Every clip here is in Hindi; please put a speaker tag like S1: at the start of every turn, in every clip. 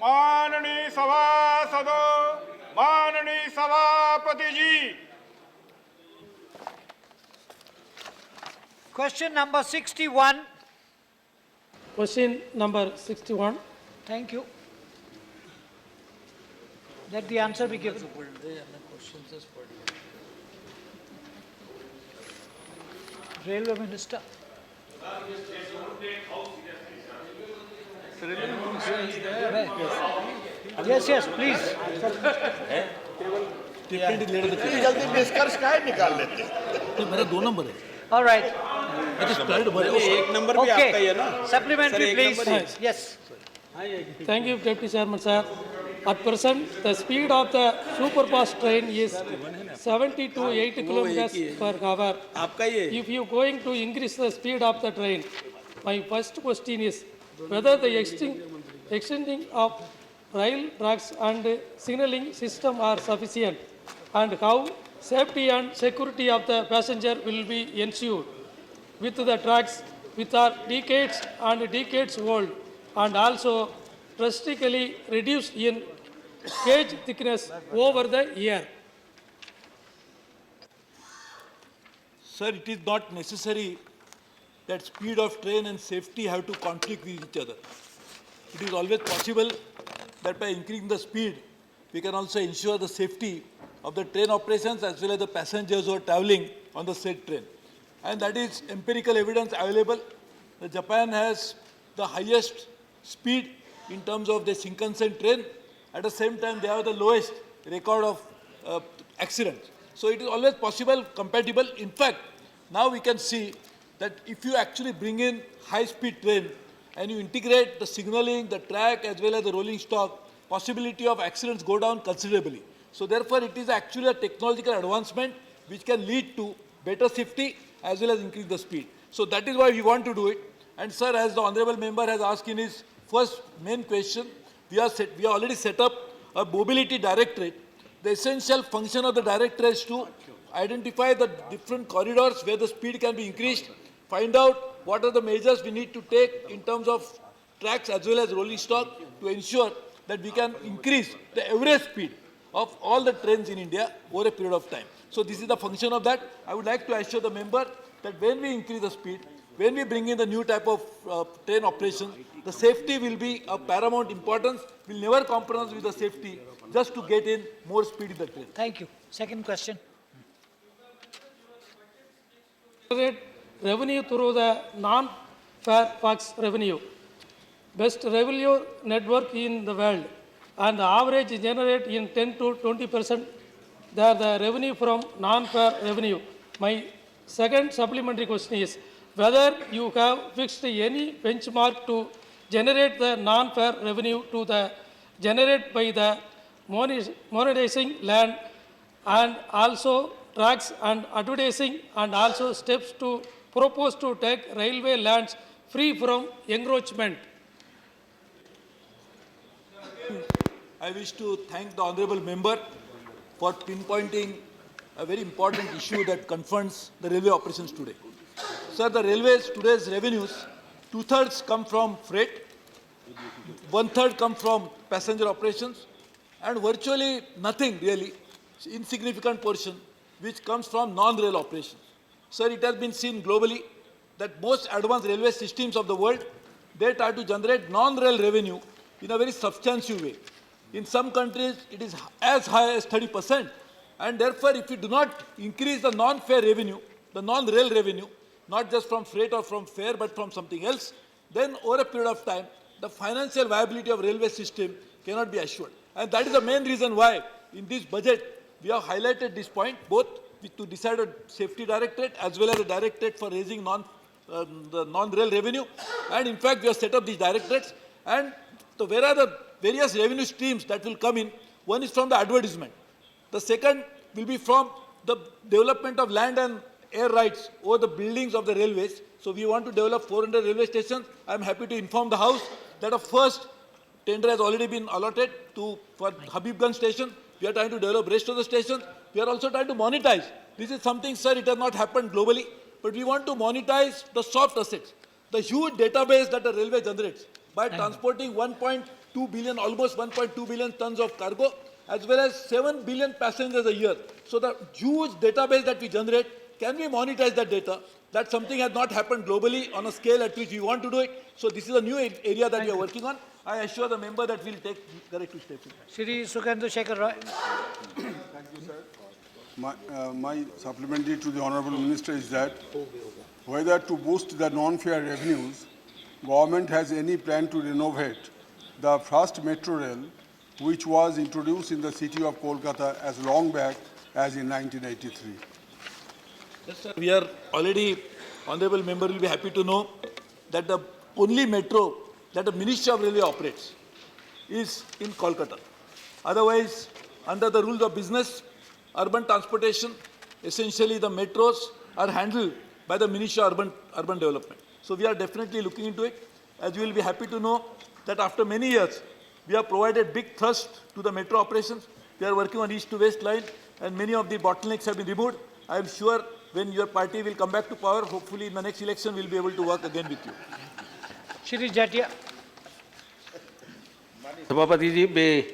S1: माननीय सभासदों, माननीय सभापति जी।
S2: Question number 61.
S3: Question number 61.
S2: Thank you. Let the answer be given. Railway Minister. Yes, yes, please.
S4: जल्दी निष्कर्ष का निकाल लेते हैं।
S5: मेरा 2 नंबर है।
S2: All right.
S6: एक नंबर भी आपका ही है ना?
S2: Okay. Supplementary, please. Yes.
S3: Thank you, Deputy Chairman, sir. At present, the speed of the superfast train is 70 to 80 kilometers per hour.
S6: आपका ही है।
S3: If you going to increase the speed of the train, my first question is whether the extending of rail tracks and signaling system are sufficient, and how safety and security of the passenger will be ensured with the tracks which are decades and decades old and also drastically reduced in gauge thickness over the year.
S5: Sir, it is not necessary that speed of train and safety have to conflict with each other. It is always possible that by increasing the speed, we can also ensure the safety of the train operations as well as the passengers who are traveling on the said train. And that is empirical evidence available. Japan has the highest speed in terms of the Shinkansen train. At the same time, they have the lowest record of accidents. So it is always possible, compatible. In fact, now we can see that if you actually bring in high-speed train and you integrate the signaling, the track as well as the rolling stock, possibility of accidents go down considerably. So therefore, it is actually a technological advancement which can lead to better safety as well as increase the speed. So that is why we want to do it. And sir, as the honorable member has asked in his first main question, we are already set up a mobility directorate. The essential function of the directorate is to identify the different corridors where the speed can be increased, find out what are the measures we need to take in terms of tracks as well as rolling stock to ensure that we can increase the average speed of all the trains in India over a period of time. So this is the function of that. I would like to assure the member that when we increase the speed, when we bring in the new type of train operation, the safety will be of paramount importance. We'll never compromise with the safety just to get in more speed in the train.
S2: Thank you. Second question.
S3: Generate revenue through the non-fare tax revenue. Best revenue network in the world, and the average generate in 10 to 20%. They are the revenue from non-fare revenue. My second supplementary question is whether you have fixed any benchmark to generate the non-fare revenue to the generate by the monetizing land and also tracks and advertising, and also steps to propose to take railway lands free from encroachment.
S5: I wish to thank the honorable member for pinpointing a very important issue that confronts the railway operations today. Sir, the railways today's revenues, 2/3 come from freight, 1/3 come from passenger operations, and virtually nothing really, insignificant portion, which comes from non-rail operations. Sir, it has been seen globally that most advanced railway systems of the world, they try to generate non-rail revenue in a very substantial way. In some countries, it is as high as 30%. And therefore, if we do not increase the non-fare revenue, the non-rail revenue, not just from freight or from fare, but from something else, then over a period of time, the financial viability of railway system cannot be assured. And that is the main reason why in this budget, we have highlighted this point, both to decide a safety directorate as well as a directorate for raising the non-rail revenue. And in fact, we have set up these directorates. And where are the various revenue streams that will come in? One is from the advertisement. The second will be from the development of land and air rights over the buildings of the railways. So we want to develop 400 railway stations. I am happy to inform the House that a first tender has already been allotted for Habibganj station. We are trying to develop rest of the stations. We are also trying to monetize. This is something, sir, it has not happened globally, but we want to monetize the soft assets, the huge database that the railway generates by transporting 1.2 2 billion, almost 1.2 billion tons of cargo, as well as 7 billion passengers a year. So the huge database that we generate, can we monetize that data? That something has not happened globally on a scale at which we want to do it. So this is a new area that we are working on. I assure the member that we'll take corrective steps.
S2: Shri Sukhendu Shekhar Roy.
S7: My supplementary to the Honorable Minister is that whether to boost the non-fare revenues, government has any plan to renovate the first metro rail, which was introduced in the city of Kolkata as long back as in 1983.
S5: Yes, sir. We are already, honorable member will be happy to know that the only metro that the Ministry of Railway operates is in Kolkata. Otherwise, under the rules of business, urban transportation, essentially the metros are handled by the Ministry of Urban Development. So we are definitely looking into it. As you will be happy to know that after many years, we have provided big thrust to the metro operations. We are working on east to west line and many of the bottlenecks have been removed. I am sure when your party will come back to power, hopefully in the next election, we will be able to work again with you.
S2: Shri Jatia.
S8: सभापति जी, मैं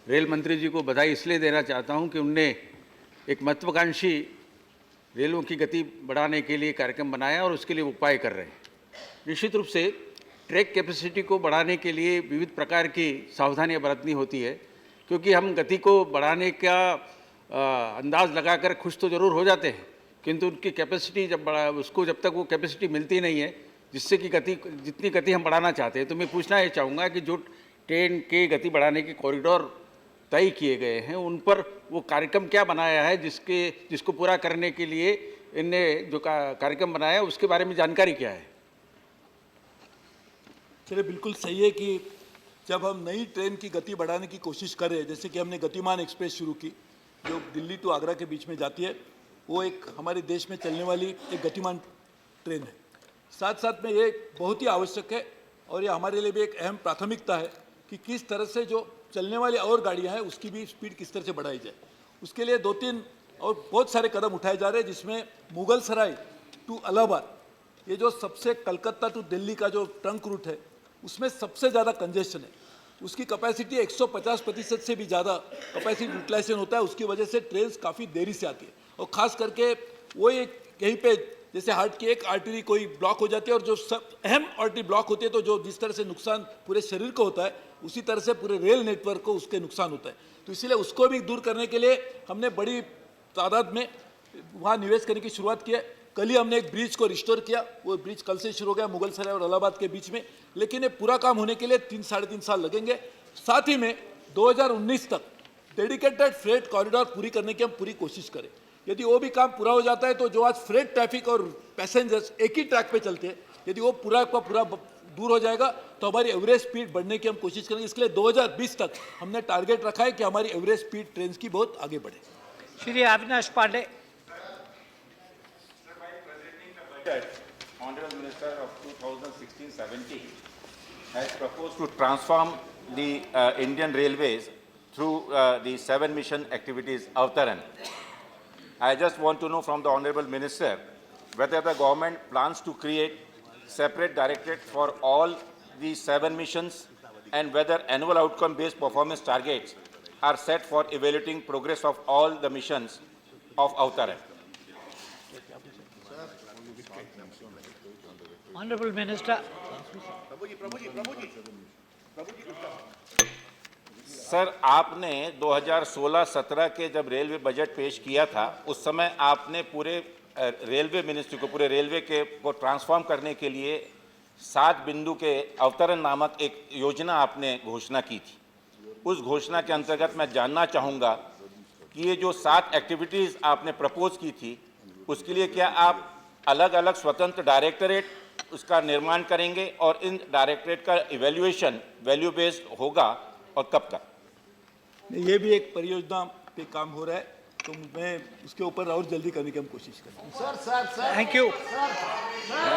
S8: रेल मंत्री जी को बधाई इसलिए देना चाहता हूं कि उनने एक महत्वाकांक्षी रेलों की गति बढ़ाने के लिए कार्यक्रम बनाया और उसके लिए उपाय कर रहे हैं। निश्चित रूप से ट्रैक कैपेसिटी को बढ़ाने के लिए विविध प्रकार की सावधानियां बरतनी होती है, क्योंकि हम गति को बढ़ाने का अंदाज़ लगाकर खुश तो ज़रूर हो जाते हैं, किंतु उनकी कैपेसिटी जब तक वो कैपेसिटी मिलती नहीं है जिससे कि जितनी गति हम बढ़ाना चाहते हैं। तो मैं पूछना ये चाहूँगा कि जो ट्रेन के गति बढ़ाने के कॉरिडोर तय किए गए हैं, उन पर वो कार्यक्रम क्या बनाया है जिसको पूरा करने के लिए इनने जो कार्यक्रम बनाया उसके बारे में जानकारी क्या है?
S5: चलिए, बिल्कुल सही है कि जब हम नई ट्रेन की गति बढ़ाने की कोशिश कर रहे हैं, जैसे कि हमने गतिमान एक्सप्रेस शुरू की जो दिल्ली टू आगरा के बीच में जाती है, वो एक हमारे देश में चलने वाली एक गतिमान ट्रेन है। साथ साथ में ये बहुत ही आवश्यक है और ये हमारे लिए भी एक अहम प्राथमिकता है कि किस तरह से जो चलने वाली और गाड़ियां हैं उसकी भी स्पीड किस तरह से बढ़ाई जाए। उसके लिए 2-3 और बहुत सारे कदम उठाए जा रहे हैं, जिसमें मुगल सराय टू इलाहाबाद, ये जो सबसे कलकत्ता टू दिल्ली का जो ट्रंक रूट है, उसमें सबसे ज़्यादा कंजेशन है। उसकी कैपेसिटी 150% से भी ज़्यादा कैपेसिटी यूटिलाइजेशन होता है। उसकी वजह से ट्रेन काफ़ी देरी से आती है और ख़ास करके वो एक यहीं पे जैसे हार्ट की एक आर्टरी कोई ब्लॉक हो जाती है और जो सब अहम आर्टरी ब्लॉक होती है, तो जो जिस तरह से नुकसान पूरे शरीर को होता है उसी तरह से पूरे रेल नेटवर्क को उसके नुकसान होता है। तो इसीलिए उसको भी दूर करने के लिए हमने बड़ी तादाद में वहाँ निवेश करने की शुरुआत की है। कल ही हमने एक ब्रिज को रिस्टोर किया, वो ब्रिज कल से शुरू हो गया मुगल सराय और इलाहाबाद के बीच में, लेकिन ये पूरा काम होने के लिए 3-3.5 साल लगेंगे। साथ ही में 2019 तक डेडिकेटेड फ्रेट कॉरिडोर पूरी करने की हम पूरी कोशिश करें। यदि वो भी काम पूरा हो जाता है तो जो आज फ्रेट ट्रैफिक और पैसेंजर्स एक ही ट्रैक पे चलते हैं, यदि वो पूरा का पूरा दूर हो जाएगा तो हमारी एवरेज स्पीड बढ़ने की हम कोशिश करेंगे। इसके लिए 2020 तक हमने टारगेट रखा है कि हमारी एवरेज स्पीड ट्रेन की बहुत आगे बढ़े।
S2: Shri Avinash Pandey.
S9: Honorable Minister of 2016-17 has proposed to transform the Indian Railways through the 7 mission activities Avtaran. I just want to know from the Honorable Minister whether the government plans to create separate directorate for all these 7 missions and whether annual outcome-based performance targets are set for evaluating progress of all the missions of Avtaran.
S2: Honorable Minister.
S9: Sir, आपने 2016-17 के जब रेलवे बजट पेश किया था, उस समय आपने पूरे रेलवे मिनिस्ट्री को, पूरे रेलवे को ट्रांसफॉर्म करने के लिए 7 बिंदु के अवतरण नामक एक योजना आपने घोषणा की थी। उस घोषणा के अंतर्गत मैं जानना चाहूँगा कि ये जो 7 एक्टिविटीज़ आपने प्रपोज की थी, उसके लिए क्या आप अलग अलग स्वतंत्र डायरेक्टरेट उसका निर्माण करेंगे और इन डायरेक्टरेट का इवैल्यूएशन वैल्यू बेस्ड होगा और कब तक?
S5: ये भी एक परियोजना पे काम हो रहा है, तो मैं उसके ऊपर और जल्दी करने की हम कोशिश करेंगे।
S2: Thank you.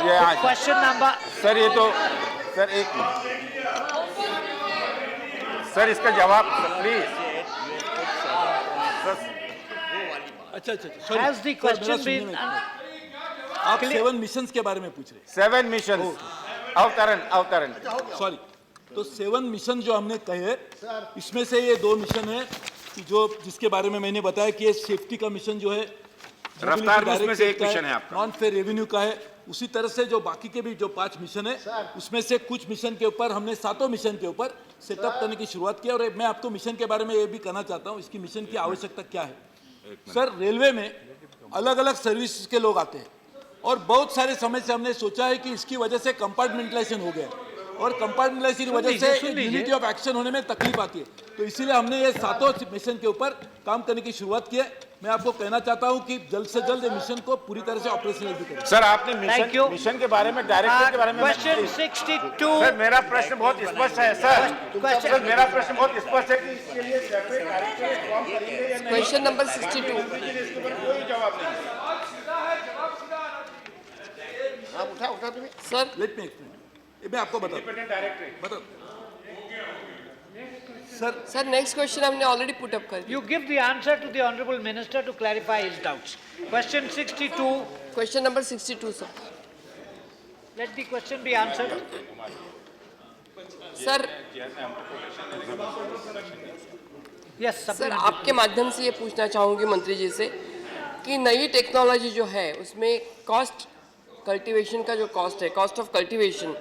S9: ये आज
S2: Question number.
S9: सर, ये तो सर एक सर इसका जवाब प्लीज।
S5: अच्छा,
S2: Has the question been
S5: आप 7 मिशंस के बारे में पूछ रहे हैं?
S9: 7 मिशन अवतरण
S5: सॉरी, तो 7 मिशन जो हमने कहे, इसमें से ये 2 मिशन है कि जो जिसके बारे में मैंने बताया कि ये सेफ्टी का मिशन जो है
S9: रफ्तार भी उसमें से एक मिशन है आपका।
S5: नॉन फेयर रेवेन्यू का है। उसी तरह से जो बाकी के भी जो 5 मिशन है, उसमें से कुछ मिशन के ऊपर हमने 7 मिशन के ऊपर सेटअप करने की शुरुआत की। और मैं आपको मिशन के बारे में ये भी कहना चाहता हूँ, इसकी मिशन की आवश्यकता क्या है। सर, रेलवे में अलग अलग सर्विस के लोग आते हैं और बहुत सारे समय से हमने सोचा है कि इसकी वजह से कंपार्टमेंटलाइजेशन हो गया और कंपार्टमेंटलाइजेशन की वजह से यूनिटी ऑफ एक्शन होने में तकलीफ आती है। तो इसीलिए हमने ये 7 मिशन के ऊपर काम करने की शुरुआत की है। मैं आपको कहना चाहता हूं कि जल्द से जल्द ये मिशन को पूरी तरह से ऑपरेशनल भी करें।
S9: सर, आपने
S2: Thank you.
S9: मिशन के बारे में, डायरेक्टर के बारे में
S2: Question 62.
S9: सर, मेरा प्रश्न बहुत स्पष्ट है सर।
S2: Question-
S9: सर, मेरा प्रश्न बहुत स्पष्ट है कि इसके लिए सेपरेट डायरेक्टर फॉर्म करेंगे या नहीं?
S10: Question number 62।
S9: इसके ऊपर कोई जवाब नहीं है।
S4: आप उठा तुम्हें
S10: सर,
S5: लेट मी एक्सप्लेन। मैं आपको बता
S10: सर नेक्स्ट क्वेश्चन हमने ऑलरेडी पुट अप कर दिया।
S2: You give the answer to the Honorable Minister to clarify his doubts. Question 62.
S10: Question number 62 sir.
S2: Let the question be answered.
S10: Sir
S2: Yes,
S10: sir
S2: supplementary.
S10: आपके माध्यम से ये पूछना चाहूँगी मंत्री जी से कि नई टेक्नोलॉजी जो है उसमें कॉस्ट कल्टीवेशन का जो कॉस्ट है, कॉस्ट ऑफ कल्टीवेशन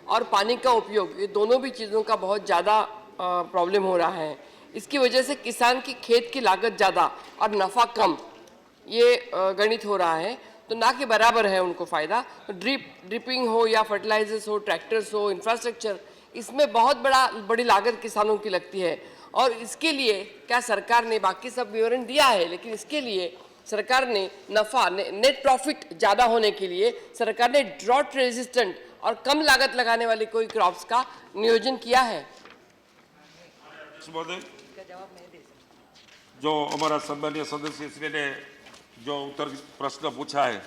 S10: और पानी का उपयोग, ये दोनों भी चीज़ों का बहुत ज़्यादा प्रॉब्लम हो रहा है। इसकी वजह से किसान की खेत की लागत ज़्यादा और नफ़ा कम, ये गणित हो रहा है, तो ना के बराबर है उनको फ़ायदा। तो ड्रिपिंग हो या फर्टिलाइजर्स हो, ट्रैक्टर्स हो, इंफ्रास्ट्रक्चर, इसमें बहुत बड़ी लागत किसानों की लगती है। और इसके लिए क्या सरकार ने, बाकी सब विवरण दिया है, लेकिन इसके लिए सरकार ने नफ़ा, नेट प्रॉफिट ज़्यादा होने के लिए सरकार ने ड्रॉट रेजिस्टेंट और कम लागत लगाने वाले कोई क्रॉप्स का नियोजन किया है?
S1: महोदय, जो हमारा सम्मानीय सदस्य श्री ने जो उत्तर प्रश्न पूछा है,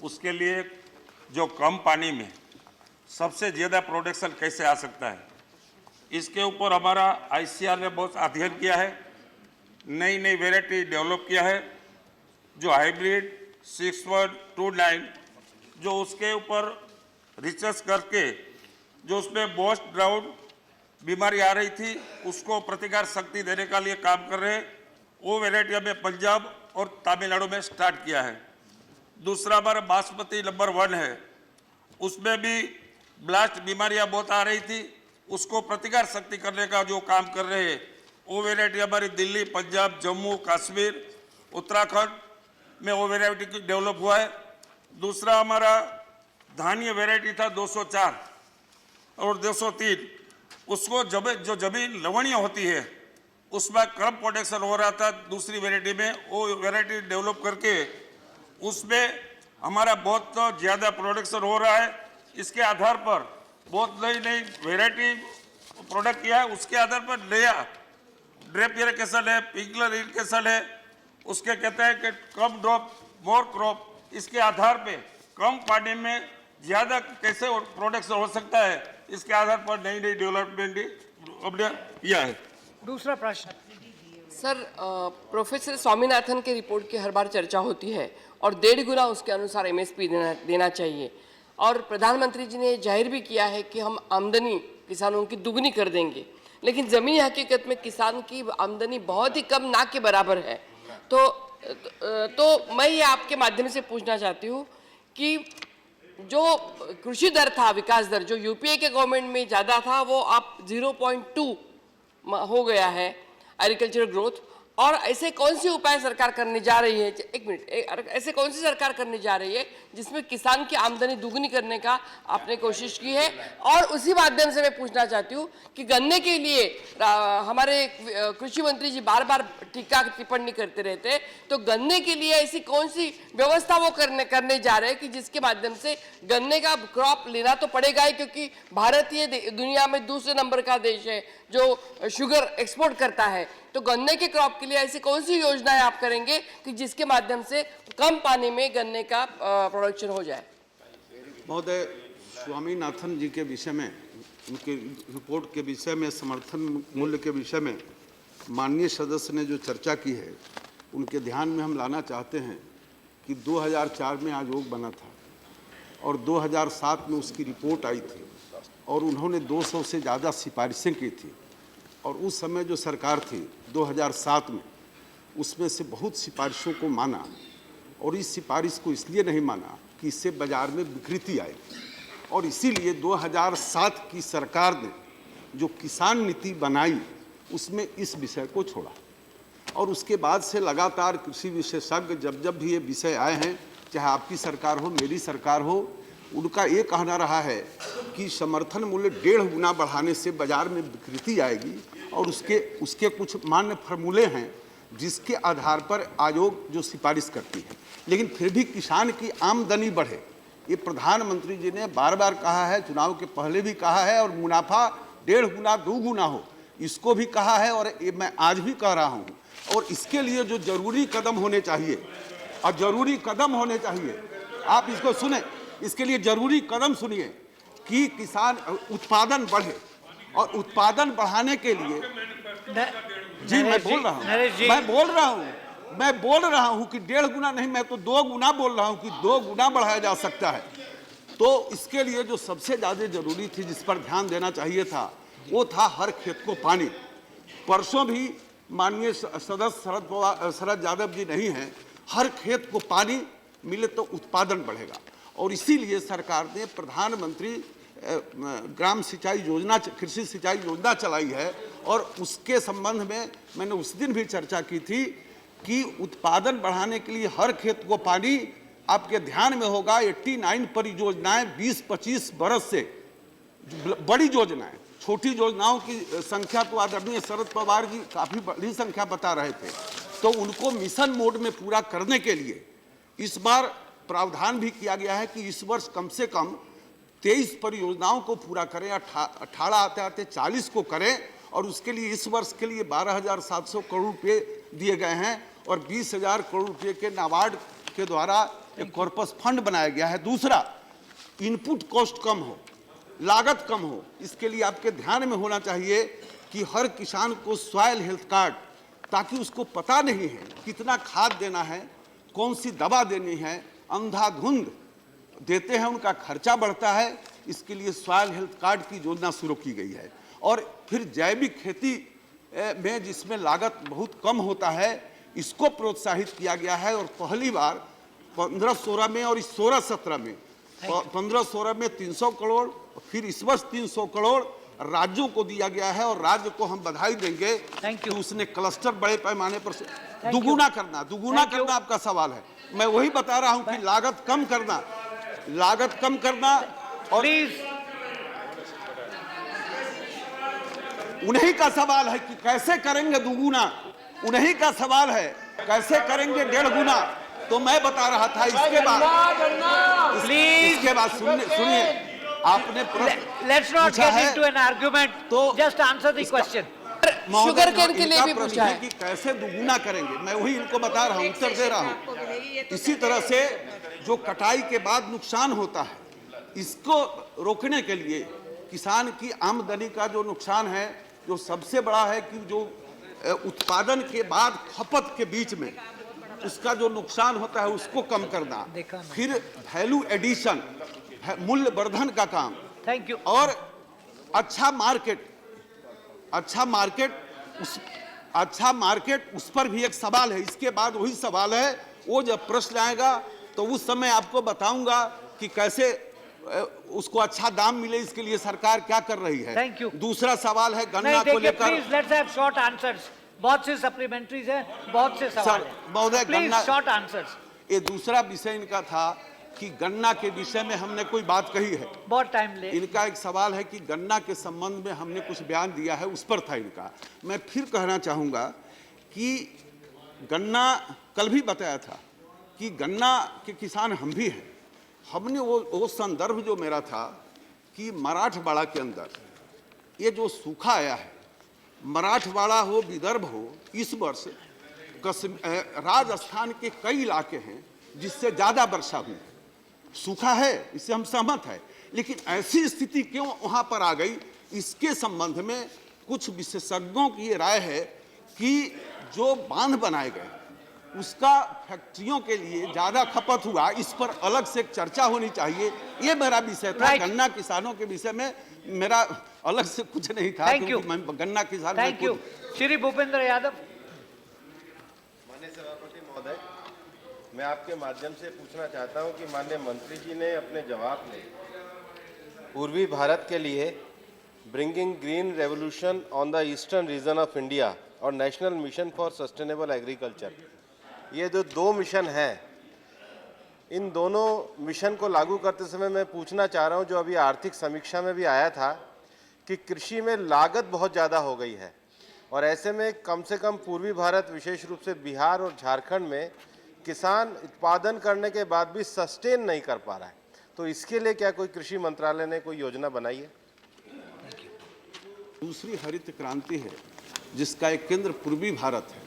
S1: उसके लिए जो कम पानी में सबसे ज़्यादा प्रोडक्शन कैसे आ सकता है, इसके ऊपर हमारा आईसीआर ने बहुत अध्ययन किया है, नई नई वेराइटी डेवलप किया है, जो हाइब्रिड 6129, जो उसके ऊपर रिसर्च करके जो उसमें मोस्ट ड्राउट बीमारी आ रही थी उसको प्रतिकार शक्ति देने का लिए काम कर रहे हैं। वो वेराइटी हमें पंजाब और तमिलनाडु में स्टार्ट किया है। दूसरा हमारा बासमती नंबर 1 है, उसमें भी ब्लास्ट बीमारियां बहुत आ रही थी, उसको प्रतिकार शक्ति करने का जो काम कर रहे हैं, वो वेराइटी हमारी दिल्ली, पंजाब, जम्मू कश्मीर, उत्तराखंड में वो वेराइटी डेवलप हुआ है। दूसरा हमारा धान्य वेराइटी था 204 और 203, उसको जो जमीन लवणीय होती है उसमें कम प्रोडक्शन हो रहा था, दूसरी वेराइटी में वो वेराइटी डेवलप करके उसमें हमारा बहुत ज़्यादा प्रोडक्शन हो रहा है। इसके आधार पर बहुत नई नई वेराइटी प्रोडक्ट किया है, उसके आधार पर नया ड्रिप इरिगेशन है, स्प्रिंकलर इरिगेशन है, उसके कहते हैं कि कम ड्रॉप मोर क्रॉप, इसके आधार पे कम पानी में ज़्यादा कैसे प्रोडक्शन हो सकता है, इसके आधार पर नई नई डेवलपमेंट हमने किया है।
S2: दूसरा प्रश्न।
S10: सर, प्रोफेसर स्वामीनाथन के रिपोर्ट की हर बार चर्चा होती है और 1.5 गुना उसके अनुसार एमएसपी देना चाहिए, और प्रधानमंत्री जी ने जाहिर भी किया है कि हम आमदनी किसानों की दुगनी कर देंगे, लेकिन ज़मीनी हकीकत में किसान की आमदनी बहुत ही कम, ना के बराबर है। तो मैं ये आपके माध्यम से पूछना चाहती हूँ कि जो कृषि दर था, विकास दर, जो यूपीए के गवर्नमेंट में ज़्यादा था, वो आप 0.2 हो गया है एग्रीकल्चर ग्रोथ, और ऐसे कौन सी उपाय सरकार करने जा रही है, एक मिनट, ऐसे कौन सी सरकार करने जा रही है जिसमें किसान की आमदनी दुगनी करने का आपने कोशिश की है? और उसी माध्यम से मैं पूछना चाहती हूँ कि गन्ने के लिए हमारे कृषि मंत्री जी बार बार टीका टिप्पणी करते रहते हैं, तो गन्ने के लिए ऐसी कौन सी व्यवस्था वो करने जा रहे हैं कि जिसके माध्यम से गन्ने का क्रॉप लेना तो पड़ेगा ही, क्योंकि भारत ये दुनिया में दूसरे नंबर का देश है जो शुगर एक्सपोर्ट करता है। तो गन्ने के क्रॉप के लिए ऐसी कौन सी योजनाएं आप करेंगे कि जिसके माध्यम से कम पानी में गन्ने का प्रोडक्शन हो जाए?
S6: महोदय, स्वामीनाथन जी के विषय में, उनके रिपोर्ट के विषय में, समर्थन मूल्य के विषय में माननीय सदस्य ने जो चर्चा की है, उनके ध्यान में हम लाना चाहते हैं कि 2004 में आयोग बना था और 2007 में उसकी रिपोर्ट आई थी और उन्होंने 200 से ज़्यादा सिफारिशें की थी। और उस समय जो सरकार थी 2007 में, उसमें से बहुत सिफारिशों को माना, और इस सिफारिश को इसलिए नहीं माना कि इससे बाजार में विकृति आएगी, और इसीलिए 2007 की सरकार ने जो किसान नीति बनाई उसमें इस विषय को छोड़ा। और उसके बाद से लगातार कृषि विशेषज्ञ जब भी ये विषय आए हैं, चाहे आपकी सरकार हो मेरी सरकार हो, उनका ये कहना रहा है कि समर्थन मूल्य 1.5 गुना बढ़ाने से बाजार में विकृति आएगी, और उसके कुछ मान्य फार्मूले हैं जिसके आधार पर आयोग जो सिफारिश करती है। लेकिन फिर भी किसान की आमदनी बढ़े, ये प्रधानमंत्री जी ने बार बार कहा है, चुनाव के पहले भी कहा है, और मुनाफा 1.5 गुना 2 गुना हो इसको भी कहा है, और ये मैं आज भी कह रहा हूँ। और इसके लिए जो जरूरी कदम होने चाहिए, और जरूरी कदम होने चाहिए, आप इसको सुने, इसके लिए जरूरी कदम सुनिए कि किसान उत्पादन बढ़े, और उत्पादन बढ़ाने के लिए जी मैं बोल रहा हूँ कि 1.5 गुना नहीं, मैं तो 2 गुना बोल रहा हूँ कि 2 गुना बढ़ाया जा सकता है। तो इसके लिए जो सबसे ज़्यादा जरूरी थी, जिस पर ध्यान देना चाहिए था, वो था हर खेत को पानी। परसों भी माननीय सदस्य शरद यादव जी नहीं हैं, हर खेत को पानी मिले तो उत्पादन बढ़ेगा, और इसीलिए सरकार ने प्रधानमंत्री ग्राम सिंचाई योजना, कृषि सिंचाई योजना चलाई है। और उसके संबंध में मैंने उस दिन भी चर्चा की थी कि उत्पादन बढ़ाने के लिए हर खेत को पानी, आपके ध्यान में होगा 89 परियोजनाएं 20-25 बरस से, बड़ी योजनाएं, छोटी योजनाओं की संख्या तो आदरणीय शरद पवार जी काफ़ी बड़ी संख्या बता रहे थे, तो उनको मिशन मोड में पूरा करने के लिए इस बार प्रावधान भी किया गया है कि इस वर्ष कम से कम 23 परियोजनाओं को पूरा करें, 18 आते आते 40 को करें, और उसके लिए इस वर्ष के लिए 12,700 करोड़ रुपये दिए गए हैं, और 20,000 करोड़ रुपये के नाबार्ड के द्वारा एक कॉर्पस फंड बनाया गया है। दूसरा, इनपुट कॉस्ट कम हो, लागत कम हो, इसके लिए आपके ध्यान में होना चाहिए कि हर किसान को सॉइल हेल्थ कार्ड, ताकि उसको पता नहीं है कितना खाद देना है, कौन सी दवा देनी है, अंधाधुंध देते हैं, उनका खर्चा बढ़ता है। इसके लिए सॉइल हेल्थ कार्ड की योजना शुरू की गई है। और फिर जैविक खेती में जिसमें लागत बहुत कम होता है, इसको प्रोत्साहित किया गया है। और पहली बार 15-16 में और इस 16-17 में, 15-16 में 300 करोड़, फिर इस वर्ष 300 करोड़ राज्यों को दिया गया है। और राज्य को हम बधाई देंगे कि उसने क्लस्टर बड़े पैमाने पर दुगुना करना आपका सवाल है। मैं वही बता रहा हूं कि लागत कम करना और उन्हीं का सवाल है कि कैसे करेंगे दुगुना, उन्हीं का सवाल है कैसे करेंगे 1.5 गुना। तो मैं बता रहा था इसके बाद सुनिए, आपने
S2: Let's not get into an argument. तो just answer the question.
S10: Sugarcane के लिए भी पूछा है
S6: कि कैसे दुगुना करेंगे, मैं वही इनको बता रहा हूँ, उत्तर दे रहा हूँ। इसी तरह से जो कटाई के बाद नुकसान होता है, इसको रोकने के लिए किसान की आमदनी का जो नुकसान है, जो सबसे बड़ा है कि जो उत्पादन के बाद खपत के बीच में उसका जो नुकसान होता है उसको कम करना, फिर वैल्यू एडिशन, मूल्य वर्धन का काम,
S2: थैंक यू,
S6: और अच्छा मार्केट उस पर भी एक सवाल है। इसके बाद वही सवाल है, वो जब प्रश्न आएगा तो उस समय आपको बताऊंगा कि कैसे उसको अच्छा दाम मिले, इसके लिए सरकार क्या कर रही है।
S2: Thank you.
S6: दूसरा सवाल है गन्ना को लेकर।
S2: Please let's have short answers, बहुत से सप्लीमेंट्रीज हैं, बहुत से सवाल हैं,
S6: महोदय
S2: प्लीज शॉर्ट आंसर्स।
S6: ये दूसरा विषय इनका था कि गन्ना के विषय में हमने कोई बात कही है,
S2: बहुत टाइम ले।
S6: इनका एक सवाल है कि गन्ना के संबंध में हमने कुछ बयान दिया है, उस पर था इनका। मैं फिर कहना चाहूँगा कि गन्ना, कल भी बताया था कि गन्ना के किसान हम भी हैं। हमने वो संदर्भ जो मेरा था कि मराठवाड़ा के अंदर ये जो सूखा आया है, मराठवाड़ा हो, विदर्भ हो, इस वर्ष राजस्थान के कई इलाके हैं जिससे ज़्यादा वर्षा हुई है। सूखा है, इससे हम सहमत हैं, लेकिन ऐसी स्थिति क्यों वहाँ पर आ गई, इसके संबंध में कुछ विशेषज्ञों की ये राय है कि जो बांध बनाए गए उसका फैक्ट्रियों के लिए ज़्यादा खपत हुआ, इस पर अलग से एक चर्चा होनी चाहिए। ये मेरा विषय था।
S2: Right.
S6: गन्ना किसानों के विषय में मेरा अलग से कुछ नहीं था।
S2: Thank you.
S6: क्योंकि मैं गन्ना किसान
S2: Thank you. श्री भूपेंद्र यादव।
S11: माननीय सभापति महोदय, मैं आपके माध्यम से पूछना चाहता हूं कि माननीय मंत्री जी ने अपने जवाब में पूर्वी भारत के लिए bringing green revolution on the eastern region of India और national mission for sustainable agriculture, ये जो दो मिशन हैं, इन दोनों मिशन को लागू करते समय मैं पूछना चाह रहा हूं, जो अभी आर्थिक समीक्षा में भी आया था कि कृषि में लागत बहुत ज़्यादा हो गई है और ऐसे में कम से कम पूर्वी भारत, विशेष रूप से बिहार और झारखंड में किसान उत्पादन करने के बाद भी सस्टेन नहीं कर पा रहा है। तो इसके लिए क्या कोई कृषि मंत्रालय ने कोई योजना बनाई है?
S6: दूसरी हरित क्रांति है जिसका एक केंद्र पूर्वी भारत है।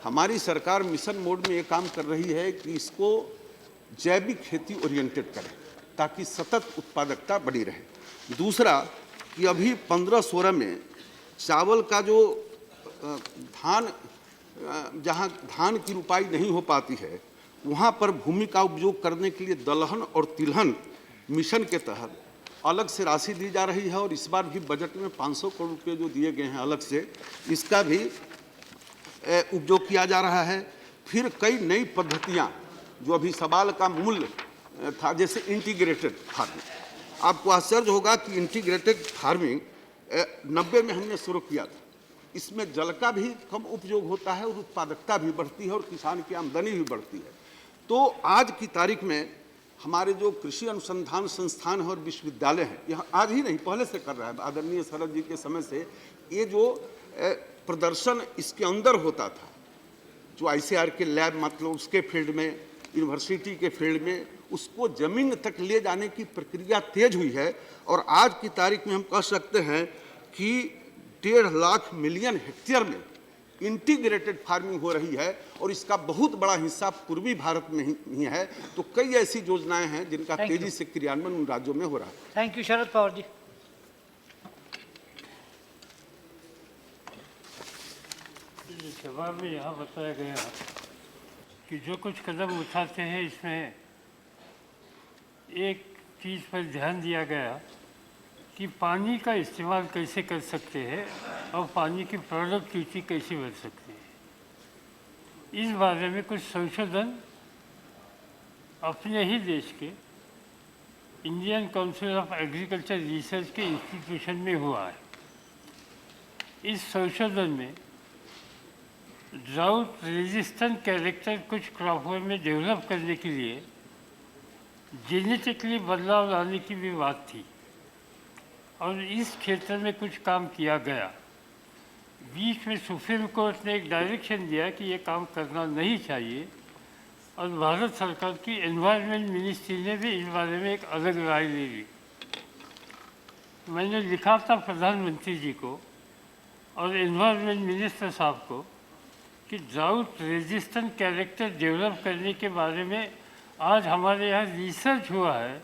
S6: हमारी सरकार मिशन मोड में ये काम कर रही है कि इसको जैविक खेती ओरिएंटेड करें ताकि सतत उत्पादकता बनी रहे। दूसरा कि अभी 15-16 में चावल का जो धान, जहाँ धान की रुपाई नहीं हो पाती है, वहाँ पर भूमि का उपयोग करने के लिए दलहन और तिलहन मिशन के तहत अलग से राशि दी जा रही है और इस बार भी बजट में 500 करोड़ रुपये जो दिए गए हैं अलग से, इसका भी उपयोग किया जा रहा है। फिर कई नई पद्धतियाँ जो अभी सवाल का मूल था, जैसे इंटीग्रेटेड फार्मिंग। आपको आश्चर्य होगा कि इंटीग्रेटेड फार्मिंग 90 में हमने शुरू किया था। इसमें जल का भी कम उपयोग होता है और उत्पादकता भी बढ़ती है और किसान की आमदनी भी बढ़ती है। तो आज की तारीख में हमारे जो कृषि अनुसंधान संस्थान है और विश्वविद्यालय हैं, यह आज ही नहीं पहले से कर रहा है। आदरणीय शरद जी के समय से ये जो प्रदर्शन इसके अंदर होता था, जो ICAR के लैब, मतलब उसके फील्ड में, यूनिवर्सिटी के फील्ड में, उसको जमीन तक ले जाने की प्रक्रिया तेज हुई है और आज की तारीख में हम कह सकते हैं कि 1.5 लाख मिलियन हेक्टेयर में इंटीग्रेटेड फार्मिंग हो रही है और इसका बहुत बड़ा हिस्सा पूर्वी भारत में ही है। तो कई ऐसी योजनाएं हैं जिनका तेजी से क्रियान्वयन उन राज्यों में हो रहा है।
S2: Thank you. शरद पवार जी।
S12: जवाब में यहाँ बताया गया कि जो कुछ कदम उठाते हैं, इसमें एक चीज़ पर ध्यान दिया गया कि पानी का इस्तेमाल कैसे कर सकते हैं और पानी की प्रोडक्टिविटी कैसे बढ़ सकती है। इस बारे में कुछ संशोधन अपने ही देश के Indian council of agriculture research के इंस्टीट्यूशन में हुआ है। इस संशोधन में ड्राउट रेजिस्टेंट कैरेक्टर कुछ क्रॉपों में डेवलप करने के लिए जेनेटिकली बदलाव लाने की भी बात थी और इस क्षेत्र में कुछ काम किया गया। बीच में सुप्रीम कोर्ट ने एक डायरेक्शन दिया कि ये काम करना नहीं चाहिए और भारत सरकार की एनवायरनमेंट मिनिस्ट्री ने भी इस बारे में एक अलग राय ले ली। मैंने लिखा था प्रधानमंत्री जी को और एनवायरनमेंट मिनिस्टर साहब को कि ड्राउट रेजिस्टेंट कैरेक्टर डेवलप करने के बारे में आज हमारे यहाँ रिसर्च हुआ है,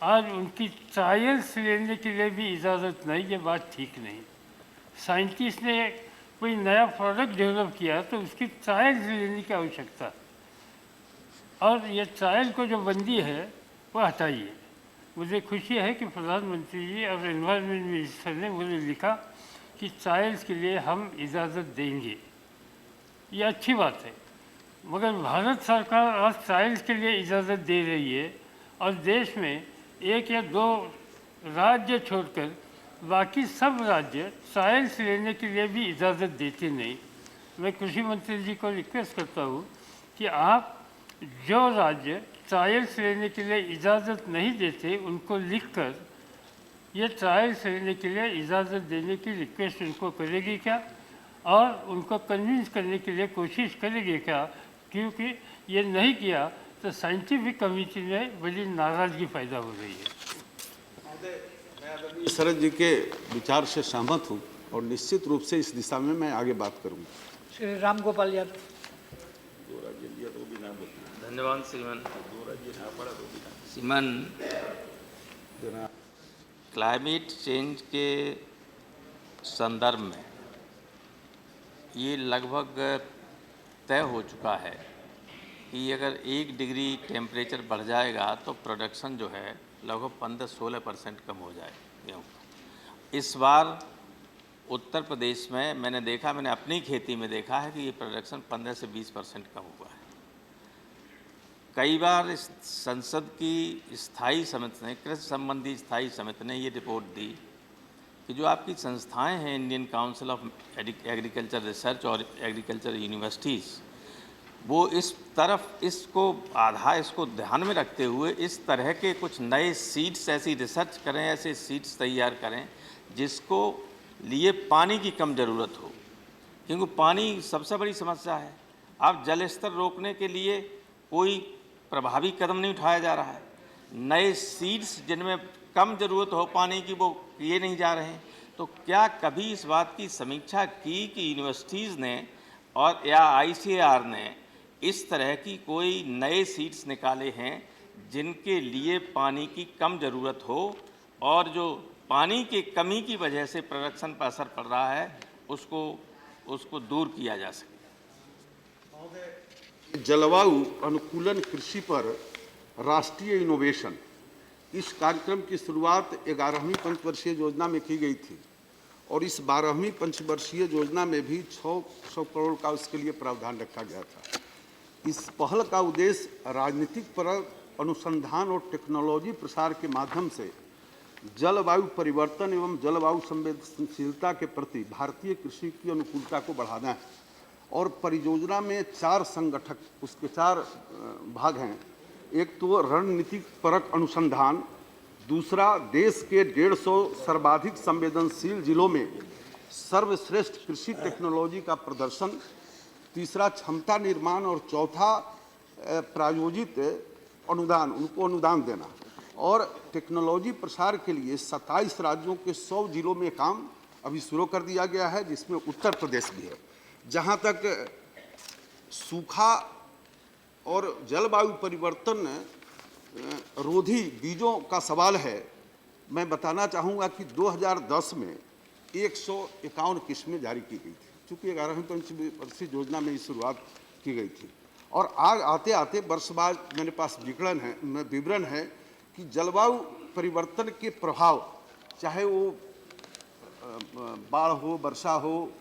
S12: आज उनकी ट्रायल्स लेने के लिए भी इजाज़त नहीं। ये बात ठीक नहीं। साइंटिस्ट ने कोई नया प्रोडक्ट डेवलप किया तो उसकी ट्रायल्स लेने की आवश्यकता, और ये ट्रायल को जो बंदी है वो हटाइए। मुझे खुशी है कि प्रधानमंत्री जी और एनवायरनमेंट मिनिस्टर ने मुझे लिखा कि ट्रायल्स के लिए हम इजाज़त देंगे। ये अच्छी बात है, मगर भारत सरकार आज ट्रायल्स के लिए इजाज़त दे रही है और देश में 1 या 2 राज्य छोड़कर बाकी सब राज्य ट्रायल्स लेने के लिए भी इजाज़त देते नहीं। मैं कृषि मंत्री जी को रिक्वेस्ट करता हूँ कि आप जो राज्य ट्रायल्स लेने के लिए इजाज़त नहीं देते उनको लिखकर ये ट्रायल्स लेने के लिए इजाज़त देने की रिक्वेस्ट उनको करेगी क्या और उनको कन्विंस करने के लिए कोशिश करेगी क्या, क्योंकि ये नहीं किया तो साइंटिफिक कम्युनिटी में बड़ी नाराज़गी पैदा हो रही है।
S6: शरद जी के विचार से सहमत हूँ और निश्चित रूप से इस दिशा में मैं आगे बात करूँगा।
S2: श्री राम गोपाल यादव।
S13: धन्यवाद श्रीमान। क्लाइमेट चेंज के संदर्भ में ये लगभग तय हो चुका है कि अगर 1 डिग्री टेम्परेचर बढ़ जाएगा तो प्रोडक्शन जो है लगभग 15-16% कम हो जाए गेहूँ। इस बार उत्तर प्रदेश में मैंने अपनी खेती में देखा है कि ये प्रोडक्शन 15 से 20% कम हुआ है। कई बार इस संसद की स्थायी समिति ने, कृषि संबंधी स्थायी समिति ने ये रिपोर्ट दी कि जो आपकी संस्थाएं हैं, Indian council of agriculture research और एग्रीकल्चर यूनिवर्सिटीज़, वो इस तरफ इसको ध्यान में रखते हुए इस तरह के कुछ नए सीड्स, ऐसी रिसर्च करें, ऐसे सीड्स तैयार करें जिसको लिए पानी की कम ज़रूरत हो, क्योंकि पानी सबसे बड़ी समस्या है। अब जल स्तर रोकने के लिए कोई प्रभावी कदम नहीं उठाया जा रहा है। नए सीड्स जिनमें कम ज़रूरत हो पानी की वो किए नहीं जा रहे हैं। तो क्या कभी इस बात की समीक्षा की कि यूनिवर्सिटीज़ ने और या ICAR ने इस तरह की कोई नए सीड्स निकाले हैं जिनके लिए पानी की कम ज़रूरत हो और जो पानी की कमी की वजह से प्रोडक्शन पर असर पड़ रहा है उसको दूर किया जा सके?
S6: जलवायु अनुकूलन कृषि पर राष्ट्रीय इनोवेशन, इस कार्यक्रम की शुरुआत 11वीं पंचवर्षीय योजना में की गई थी और इस 12वीं पंचवर्षीय योजना में भी 600 करोड़ का उसके लिए प्रावधान रखा गया था। इस पहल का उद्देश्य राजनीतिक परक अनुसंधान और टेक्नोलॉजी प्रसार के माध्यम से जलवायु परिवर्तन एवं जलवायु संवेदनशीलता के प्रति भारतीय कृषि की अनुकूलता को बढ़ाना है। और परियोजना में 4 संगठक, उसके 4 भाग हैं। एक तो रणनीतिक परक अनुसंधान, दूसरा देश के 150 सर्वाधिक संवेदनशील जिलों में सर्वश्रेष्ठ कृषि टेक्नोलॉजी का प्रदर्शन, तीसरा क्षमता निर्माण और चौथा प्रायोजित अनुदान, उनको अनुदान देना। और टेक्नोलॉजी प्रसार के लिए 27 राज्यों के 100 जिलों में काम अभी शुरू कर दिया गया है, जिसमें उत्तर प्रदेश भी है। जहाँ तक सूखा और जलवायु परिवर्तन रोधी बीजों का सवाल है, मैं बताना चाहूँगा कि 2010 में 151 किस्में जारी की गई थी, चूँकि 11वीं पंचवर्षीय योजना में शुरुआत की गई थी। और आज आते आते वर्ष बाद मेरे पास विवरण है कि जलवायु परिवर्तन के प्रभाव, चाहे वो बाढ़ हो, वर्षा हो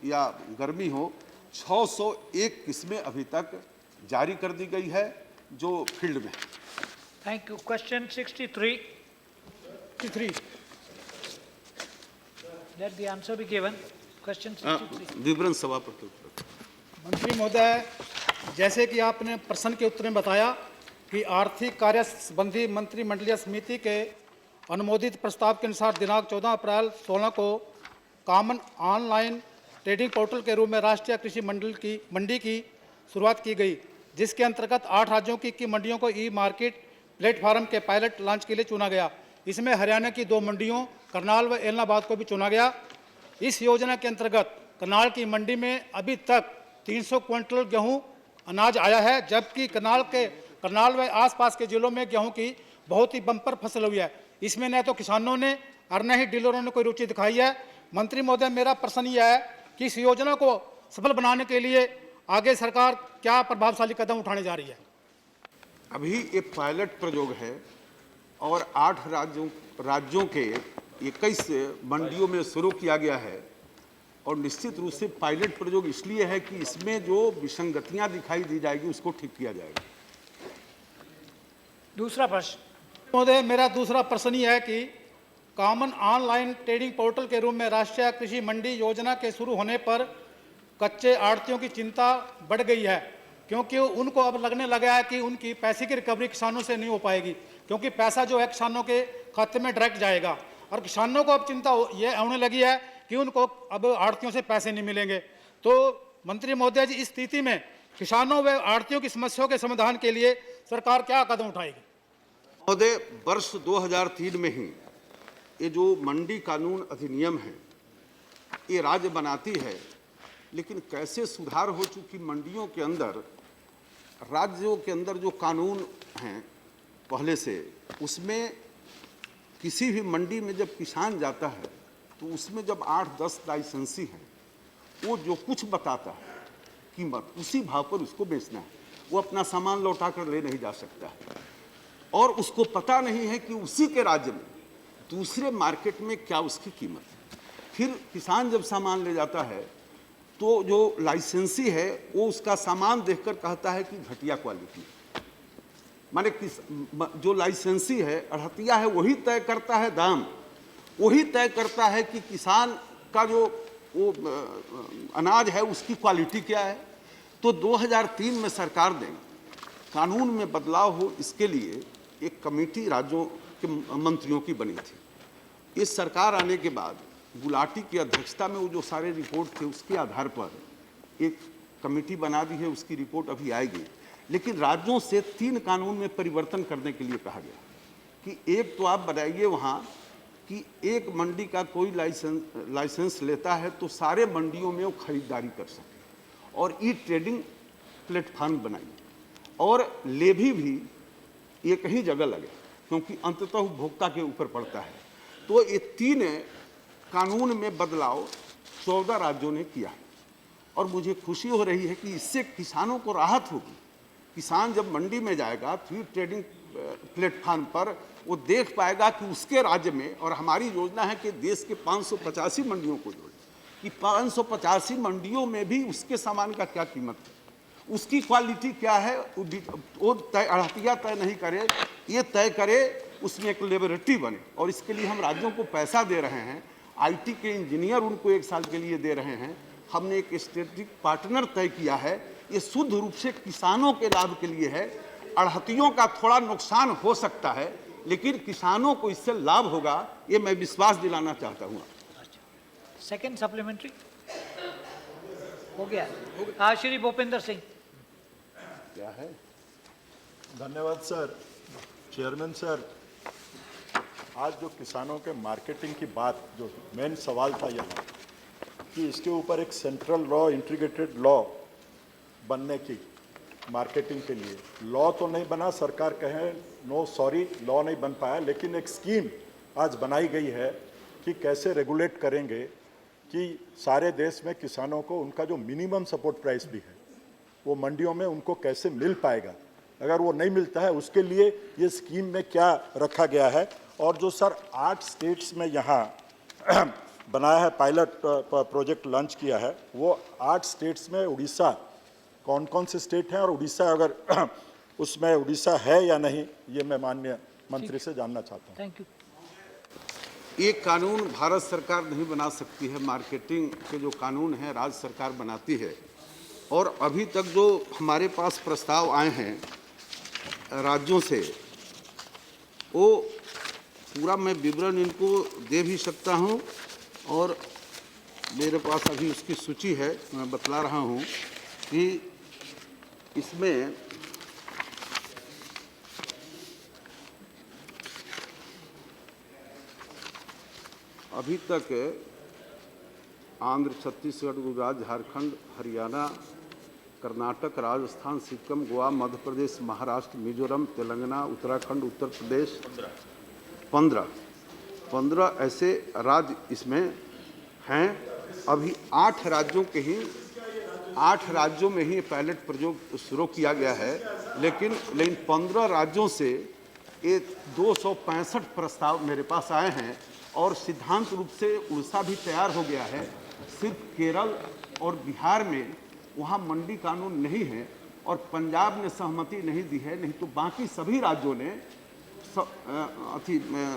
S6: या गर्मी हो, 601 किस्में अभी तक जारी कर दी गई है जो फील्ड में है।
S2: Thank you. Question 63. Let the answer be given. Question 63.
S6: विवरण सभापति।
S14: मंत्री महोदय, जैसे कि आपने प्रश्न के उत्तर में बताया कि आर्थिक कार्य संबंधी मंत्रिमंडलीय समिति के अनुमोदित प्रस्ताव के अनुसार दिनांक 14 अप्रैल 16 को कॉमन ऑनलाइन ट्रेडिंग पोर्टल के रूप में राष्ट्रीय कृषि मंडी की शुरुआत की गई, जिसके अंतर्गत 8 राज्यों की मंडियों को ई मार्केट प्लेटफार्म के पायलट लॉन्च के लिए चुना गया। इसमें हरियाणा की 2 मंडियों करनाल व एलनाबाद को भी चुना गया। इस योजना के अंतर्गत करनाल की मंडी में अभी तक 300 क्विंटल गेहूं अनाज आया है, जबकि करनाल व आसपास के जिलों में गेहूं की बहुत ही बम्पर फसल हुई है। इसमें न तो किसानों ने और न ही डीलरों ने कोई रुचि दिखाई है। मंत्री महोदय, मेरा प्रश्न यह है कि इस योजना को सफल बनाने के लिए आगे सरकार क्या प्रभावशाली कदम उठाने जा रही है?
S6: अभी एक पायलट प्रयोग है और 8 राज्यों के 21 मंडियों में शुरू किया गया है। और निश्चित रूप से पायलट प्रयोग इसलिए है कि इसमें जो विसंगतियां दिखाई दी जाएगी उसको ठीक किया जाएगा।
S2: दूसरा प्रश्न
S14: महोदय, मेरा दूसरा प्रश्न यह है कि कॉमन ऑनलाइन ट्रेडिंग पोर्टल के रूप में राष्ट्रीय कृषि मंडी योजना के शुरू होने पर कच्चे आड़तियों की चिंता बढ़ गई है, क्योंकि उनको अब लगने लगा है कि उनकी पैसे की रिकवरी किसानों से नहीं हो पाएगी, क्योंकि पैसा जो है किसानों के खाते में डायरेक्ट जाएगा। और किसानों को अब चिंता ये होने लगी है कि उनको अब आड़तियों से पैसे नहीं मिलेंगे। तो मंत्री महोदय जी, इस स्थिति में किसानों व आड़तियों की समस्याओं के समाधान के लिए सरकार क्या कदम उठाएगी?
S6: महोदय, वर्ष 2003 में ही ये जो मंडी कानून अधिनियम है ये राज्य बनाती है, लेकिन कैसे सुधार हो चुकी मंडियों के अंदर, राज्यों के अंदर जो कानून हैं पहले से, उसमें किसी भी मंडी में जब किसान जाता है तो उसमें जब 8-10 लाइसेंसी हैं, वो जो कुछ बताता है कीमत उसी भाव पर उसको बेचना है, वो अपना सामान लौटा कर ले नहीं जा सकता है। और उसको पता नहीं है कि उसी के राज्य में दूसरे मार्केट में क्या उसकी कीमत है। फिर किसान जब सामान ले जाता है तो जो लाइसेंसी है वो उसका सामान देखकर कहता है कि घटिया क्वालिटी, माने जो लाइसेंसी है अड़हतिया है वही तय करता है दाम, वही तय करता है कि किसान का जो वो अनाज है उसकी क्वालिटी क्या है। तो 2003 में सरकार ने कानून में बदलाव हो इसके लिए एक कमेटी राज्यों के मंत्रियों की बनी थी। इस सरकार आने के बाद गुलाटी की अध्यक्षता में वो जो सारे रिपोर्ट थे उसके आधार पर एक कमेटी बना दी है, उसकी रिपोर्ट अभी आएगी। लेकिन राज्यों से 3 कानून में परिवर्तन करने के लिए कहा गया कि एक तो आप बताइए वहाँ कि एक मंडी का कोई लाइसेंस लेता है तो सारे मंडियों में वो खरीदारी कर सके, और ई ट्रेडिंग प्लेटफॉर्म बनाइए, और लेवी भी एक ही जगह लगे क्योंकि अंततः उपभोक्ता के ऊपर पड़ता है। तो ये 3 कानून में बदलाव 14 राज्यों ने किया है, और मुझे खुशी हो रही है कि इससे किसानों को राहत होगी। किसान जब मंडी में जाएगा फीड ट्रेडिंग प्लेटफॉर्म पर वो देख पाएगा कि उसके राज्य में, और हमारी योजना है कि देश के 585 मंडियों को जोड़े, कि 585 मंडियों में भी उसके सामान का क्या कीमत है, उसकी क्वालिटी क्या है, वो तय अड़हतिया तय नहीं करे, ये तय करे, उसमें एक लेबोरेटरी बने। और इसके लिए हम राज्यों को पैसा दे रहे हैं, IT के इंजीनियर उनको 1 साल के लिए दे रहे हैं। हमने एक स्ट्रेटेजिक पार्टनर तय किया है, ये शुद्ध रूप से किसानों के लाभ के लिए है। अड़हतियों का थोड़ा नुकसान हो सकता है लेकिन किसानों को इससे लाभ होगा, ये मैं विश्वास दिलाना चाहता हूँ।
S2: सेकंड सप्लीमेंट्री हो गया। श्री भूपेंद्र सिंह।
S6: क्या है?
S15: धन्यवाद सर। चेयरमैन सर, आज जो किसानों के मार्केटिंग की बात, जो मेन सवाल था यहाँ कि इसके ऊपर एक सेंट्रल लॉ, इंटीग्रेटेड लॉ बनने की मार्केटिंग के लिए, लॉ तो नहीं बना, सरकार कहे नो सॉरी लॉ नहीं बन पाया, लेकिन एक स्कीम आज बनाई गई है कि कैसे रेगुलेट करेंगे कि सारे देश में किसानों को उनका जो मिनिमम सपोर्ट प्राइस भी है वो मंडियों में उनको कैसे मिल पाएगा। अगर वो नहीं मिलता है उसके लिए ये स्कीम में क्या रखा गया है। और जो सर 8 स्टेट्स में यहाँ बनाया है, पायलट प्रोजेक्ट लॉन्च किया है, वो 8 स्टेट्स में उड़ीसा, कौन कौन से स्टेट हैं और उड़ीसा अगर उसमें उड़ीसा है या नहीं, ये मैं माननीय मंत्री से जानना चाहता हूँ।
S2: Thank you.
S6: ये कानून भारत सरकार नहीं बना सकती है, मार्केटिंग के जो कानून हैं राज्य सरकार बनाती है। और अभी तक जो हमारे पास प्रस्ताव आए हैं राज्यों से, वो पूरा मैं विवरण इनको दे भी सकता हूँ, और मेरे पास अभी उसकी सूची है, मैं बतला रहा हूँ कि इसमें अभी तक आंध्र, छत्तीसगढ़, गुजरात, झारखंड, हरियाणा, कर्नाटक, राजस्थान, सिक्किम, गोवा, मध्य प्रदेश, महाराष्ट्र, मिजोरम, तेलंगाना, उत्तराखंड, उत्तर प्रदेश 15 ऐसे राज्य इसमें हैं। अभी 8 राज्यों के ही 8 राज्यों में ही पायलट प्रोजेक्ट शुरू किया गया है, लेकिन 15 राज्यों से ये 265 प्रस्ताव मेरे पास आए हैं, और सिद्धांत रूप से उड़ीसा भी तैयार हो गया है। सिर्फ केरल और बिहार में वहाँ मंडी कानून नहीं है, और पंजाब ने सहमति नहीं दी है, नहीं तो बाकी सभी राज्यों ने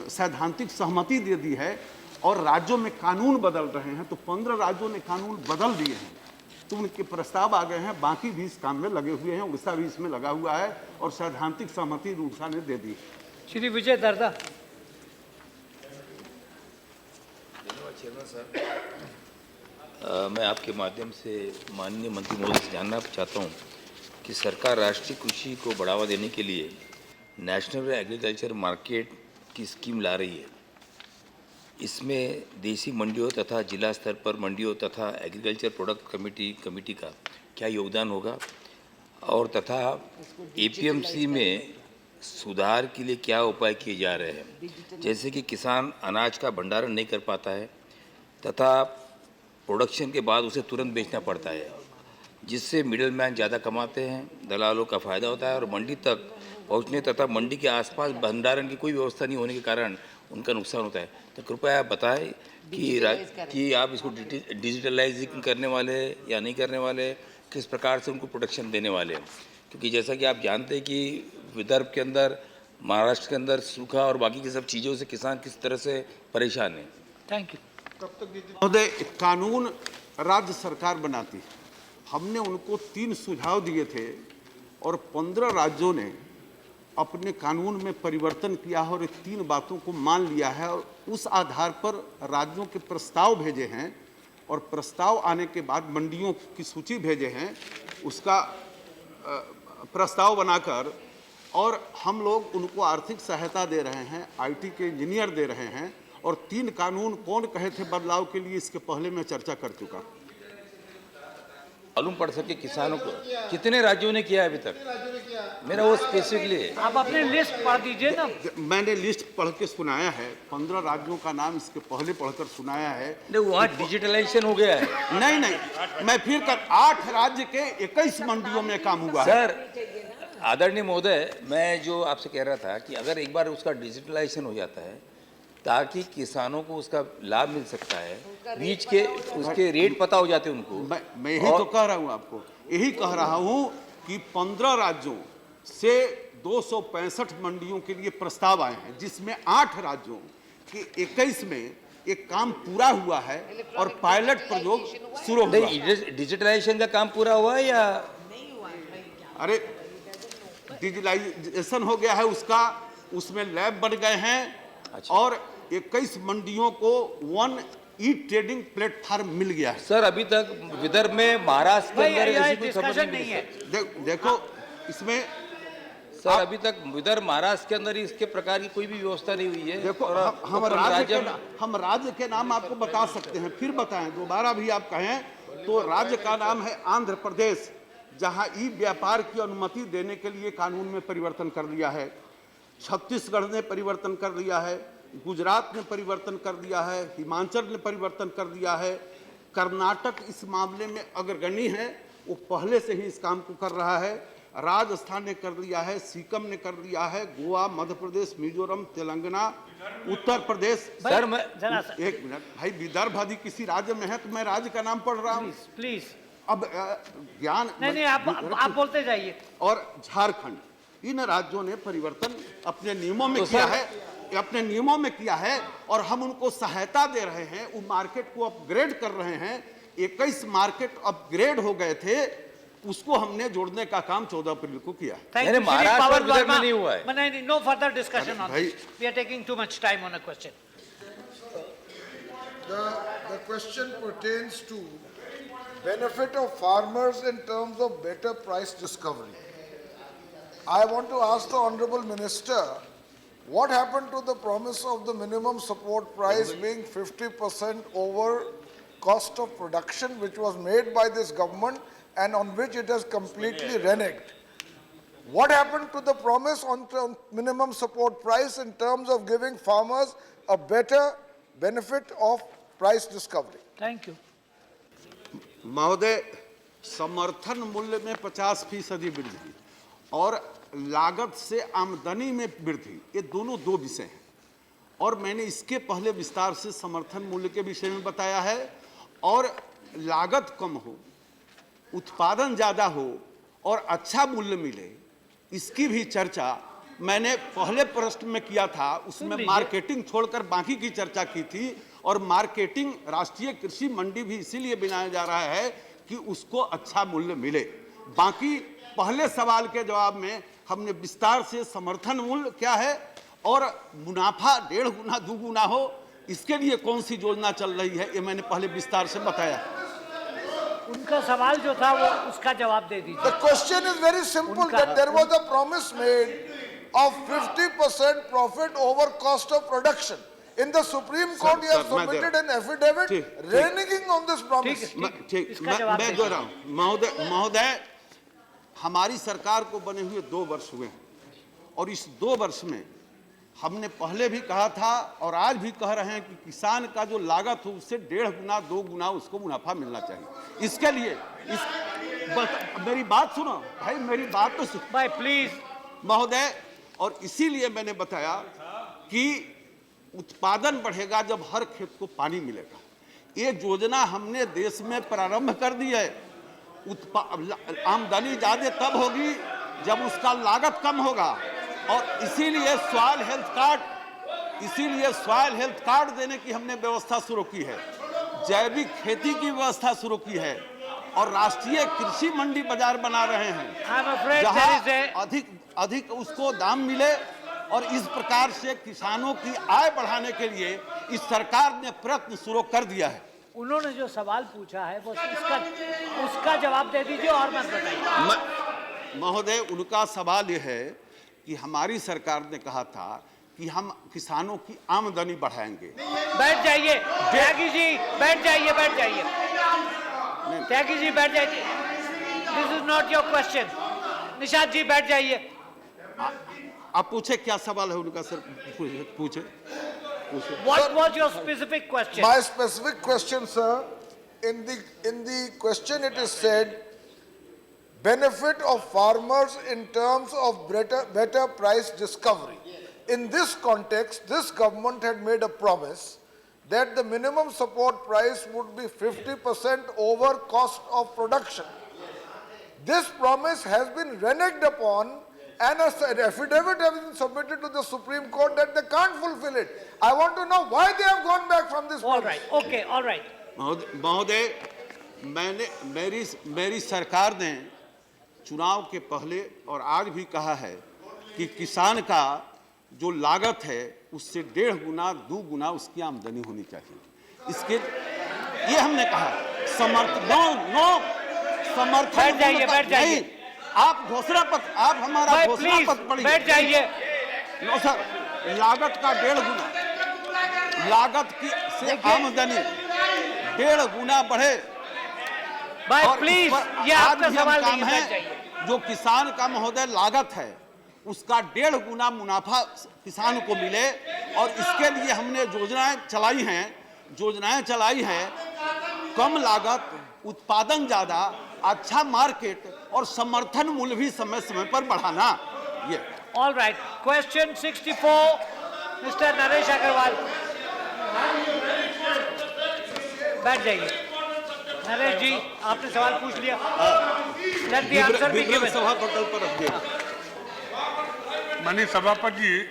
S6: सैद्धांतिक सहमति दे दी है, और राज्यों में कानून बदल रहे हैं। तो 15 राज्यों ने कानून बदल दिए हैं, तो उनके प्रस्ताव आ गए हैं, बाकी भी इस काम में लगे हुए हैं, उड़ीसा भी इसमें लगा हुआ है, और सैद्धांतिक सहमति उड़ीसा ने दे दी।
S2: श्री विजय दर्दा।
S16: चेयरमैन सर, मैं आपके माध्यम से माननीय मंत्री महोदय से जानना चाहता हूँ कि सरकार राष्ट्रीय कृषि को बढ़ावा देने के लिए नेशनल एग्रीकल्चर मार्केट की स्कीम ला रही है। इसमें देसी मंडियों तथा जिला स्तर पर मंडियों तथा एग्रीकल्चर प्रोडक्ट कमेटी का क्या योगदान होगा, और तथा APMC में सुधार के लिए क्या उपाय किए जा रहे हैं। जैसे कि किसान अनाज का भंडारण नहीं कर पाता है तथा प्रोडक्शन के बाद उसे तुरंत बेचना पड़ता है, जिससे मिडिल मैन ज़्यादा कमाते हैं, दलालों का फ़ायदा होता है और मंडी तक पहुंचने तथा मंडी के आसपास भंडारण की कोई व्यवस्था नहीं होने के कारण उनका नुकसान होता है। तो कृपया आप बताएं कि आप इसको डिजिटलाइजिंग करने वाले या नहीं करने वाले, किस प्रकार से उनको प्रोटेक्शन देने वाले हैं, क्योंकि जैसा कि आप जानते हैं कि विदर्भ के अंदर, महाराष्ट्र के अंदर सूखा और बाकी की सब चीज़ों से किसान किस तरह से परेशान है।
S2: Thank you.
S6: महोदय, कानून राज्य सरकार बनाती है। हमने उनको 3 सुझाव दिए थे और 15 राज्यों ने अपने कानून में परिवर्तन किया है और 3 बातों को मान लिया है और उस आधार पर राज्यों के प्रस्ताव भेजे हैं और प्रस्ताव आने के बाद मंडियों की सूची भेजे हैं, उसका प्रस्ताव बनाकर, और हम लोग उनको आर्थिक सहायता दे रहे हैं, आईटी के इंजीनियर दे रहे हैं। और 3 कानून कौन कहे थे बदलाव के लिए, इसके पहले मैं चर्चा कर चुका।
S16: मालूम पड़ सके किसानों को कितने राज्यों ने किया है अभी तक, मेरा वो स्पेसिफिकली।
S2: आप अपने लिस्ट पढ़ दीजिए ना।
S6: मैंने लिस्ट पढ़ के सुनाया है, 15 राज्यों का नाम इसके पहले पढ़कर सुनाया है।
S16: वहाँ डिजिटलाइजेशन हो गया है।
S6: नहीं, मैं फिर 8 राज्य के 21 मंडियों में काम हुआ है।
S16: सर आदरणीय महोदय, मैं जो आपसे कह रहा था कि अगर एक बार उसका डिजिटलाइजेशन हो जाता है ताकि किसानों को उसका लाभ मिल सकता है, बीच के उसके रेट पता हो जाते हैं उनको।
S6: मैं यही तो कह रहा हूँ आपको, यही कह रहा हूँ कि 15 राज्यों से 265 मंडियों के लिए प्रस्ताव आए हैं, जिसमें 8 राज्यों के 21 में एक काम पूरा हुआ है और पायलट प्रयोग शुरू हुआ है।
S16: डिजिटलाइजेशन का काम पूरा हुआ है या
S6: अरे डिजिटलाइजेशन हो गया है उसका, उसमें लैब बन गए हैं। अच्छा। और 21 मंडियों को 1 ई ट्रेडिंग प्लेटफॉर्म मिल गया है।
S16: सर अभी तक विदर्भ में, महाराष्ट्र के अंदर ऐसी कोई खबर नहीं है।
S6: देखो इसमें
S16: सर अभी तक विदर्भ, महाराष्ट्र के अंदर इसके प्रकार की कोई भी व्यवस्था नहीं हुई है।
S6: देखो हम राज्य के नाम आपको बता सकते हैं, फिर बताएं, दोबारा भी आप कहें तो राज्य का नाम है आंध्र प्रदेश, जहां ई व्यापार की अनुमति देने के लिए कानून में परिवर्तन कर लिया है। छत्तीसगढ़ ने परिवर्तन कर लिया है, गुजरात ने परिवर्तन कर दिया है, हिमाचल ने परिवर्तन कर दिया है, कर्नाटक इस मामले में अग्रगणी है, वो पहले से ही इस काम को कर रहा है, राजस्थान ने कर लिया है, सिक्किम ने कर लिया है, गोवा, मध्य प्रदेश, मिजोरम, तेलंगाना, उत्तर प्रदेश।
S2: सर मैं
S6: एक मिनट भाई, विदर्भ आदि किसी राज्य में है तो मैं राज्य का नाम पढ़ रहा हूँ।
S2: प्लीज
S6: अब ज्ञान
S2: नहीं, आप बोलते जाइए।
S6: और झारखंड, इन राज्यों ने परिवर्तन अपने नियमों में किया है, अपने नियमों में किया है और हम उनको सहायता दे रहे हैं, वो मार्केट को अपग्रेड कर रहे हैं। 21 मार्केट अपग्रेड हो गए थे, उसको हमने जोड़ने का काम 14 अप्रैल को किया है।
S16: महाराष्ट्र और विदर्भ में नहीं हुआ है।
S2: No further discussion on this, we are taking too much time on a question.
S17: The question pertains to benefit of farmers in terms of better price discovery. I want to ask the Honorable Minister, what happened to the promise of the minimum support price being 50% over cost of production, which was made by this government and on which it has completely reneged? What happened to the promise on minimum support price in terms of giving farmers a better benefit of price discovery?
S2: Thank you.
S6: महोदय, समर्थन मूल्य में 50% वृद्धि और लागत से आमदनी में वृद्धि, ये दोनों 2 विषय हैं और मैंने इसके पहले विस्तार से समर्थन मूल्य के विषय में बताया है। और लागत कम हो, उत्पादन ज़्यादा हो और अच्छा मूल्य मिले, इसकी भी चर्चा मैंने पहले प्रश्न में किया था, उसमें मार्केटिंग छोड़कर बाकी की चर्चा की थी। और मार्केटिंग, राष्ट्रीय कृषि मंडी भी इसीलिए बनाया जा रहा है कि उसको अच्छा मूल्य मिले। बाकी पहले सवाल के जवाब में हमने विस्तार से समर्थन मूल्य क्या है और मुनाफा 1.5 गुना 2 गुना हो, इसके लिए कौन सी योजना चल रही है, ये मैंने पहले विस्तार से बताया।
S2: उनका सवाल जो था वो उसका जवाब दे दीजिए।
S17: The question is very simple, that there was a promise made of 50% profit over cost of production. In the Supreme Court, you have submitted an affidavit reneging on this promise.
S6: मैं जो रहा हूँ महोदय, हमारी सरकार को बने हुए 2 वर्ष हुए हैं और इस 2 वर्ष में हमने पहले भी कहा था और आज भी कह रहे हैं कि किसान का जो लागत हो उससे 1.5 गुना 2 गुना उसको मुनाफा मिलना चाहिए। इसके लिए मेरी बात सुनो भाई, मेरी बात तो सुनो
S2: भाई प्लीज
S6: महोदय। और इसीलिए मैंने बताया कि उत्पादन बढ़ेगा जब हर खेत को पानी मिलेगा। ये योजना हमने देश में प्रारंभ कर दी है। आमदनी ज्यादा तब होगी जब उसका लागत कम होगा, और इसीलिए सॉइल हेल्थ कार्ड देने की हमने व्यवस्था शुरू की है, जैविक खेती की व्यवस्था शुरू की है, और राष्ट्रीय कृषि मंडी बाजार बना रहे हैं जहां अधिक उसको दाम मिले। और इस प्रकार से किसानों की आय बढ़ाने के लिए इस सरकार ने प्रयत्न शुरू कर दिया है।
S2: उन्होंने जो सवाल पूछा है वो उसका जवाब दे दीजिए और मत बताइए।
S6: महोदय, उनका सवाल यह है कि हमारी सरकार ने कहा था कि हम किसानों की आमदनी बढ़ाएंगे।
S2: बैठ जाइए त्यागी जी, बैठ जाइए त्यागी जी, बैठ जाइए। This is not your question. Nishad ji बैठ जाइए।
S6: आप पूछे क्या सवाल है उनका सर? पूछे।
S2: What was your specific question?
S17: My specific question, sir, in the question it is said, benefit of farmers in terms of better price discovery. In this context, this government had made a promise that the minimum support price would be 50% over cost of production. This promise has been reneged upon, and an affidavit has been submitted to the Supreme Court that they can't fulfill it. I want to know why they have gone back from this promise.
S2: All right, okay, all right.
S6: महोदय, मेरी सरकार ने चुनाव के पहले और आज भी कहा है कि किसान का जो लागत है उससे 1.5 गुना 2 गुना उसकी आमदनी होनी चाहिए। इसके ये हमने कहा समर्थन
S2: बैठ जाइए।
S6: आप घोषणा पत्र, आप हमारा घोषणा पत्र पढ़िए।
S2: बैठ जाइए।
S6: नो सर, लागत का 1.5 गुना, लागत की से आमदनी 1.5 गुना बढ़े।
S2: भाई प्लीज, ये आपका सवाल नहीं है।
S6: जो किसान का महोदय लागत है उसका 1.5 गुना मुनाफा किसान को मिले, और इसके लिए हमने योजनाएं चलाई हैं। कम लागत, उत्पादन ज्यादा, अच्छा मार्केट और समर्थन मूल्य भी समय समय पर बढ़ाना। ये
S2: all right. Question 64, Mr Naresh Agarwal, बैठ जाइए। नरेश जी, आपने सवाल पूछ लिया। Let the answer be given.
S6: सभा पटल पर रखिए।
S1: माननीय सभापति जी,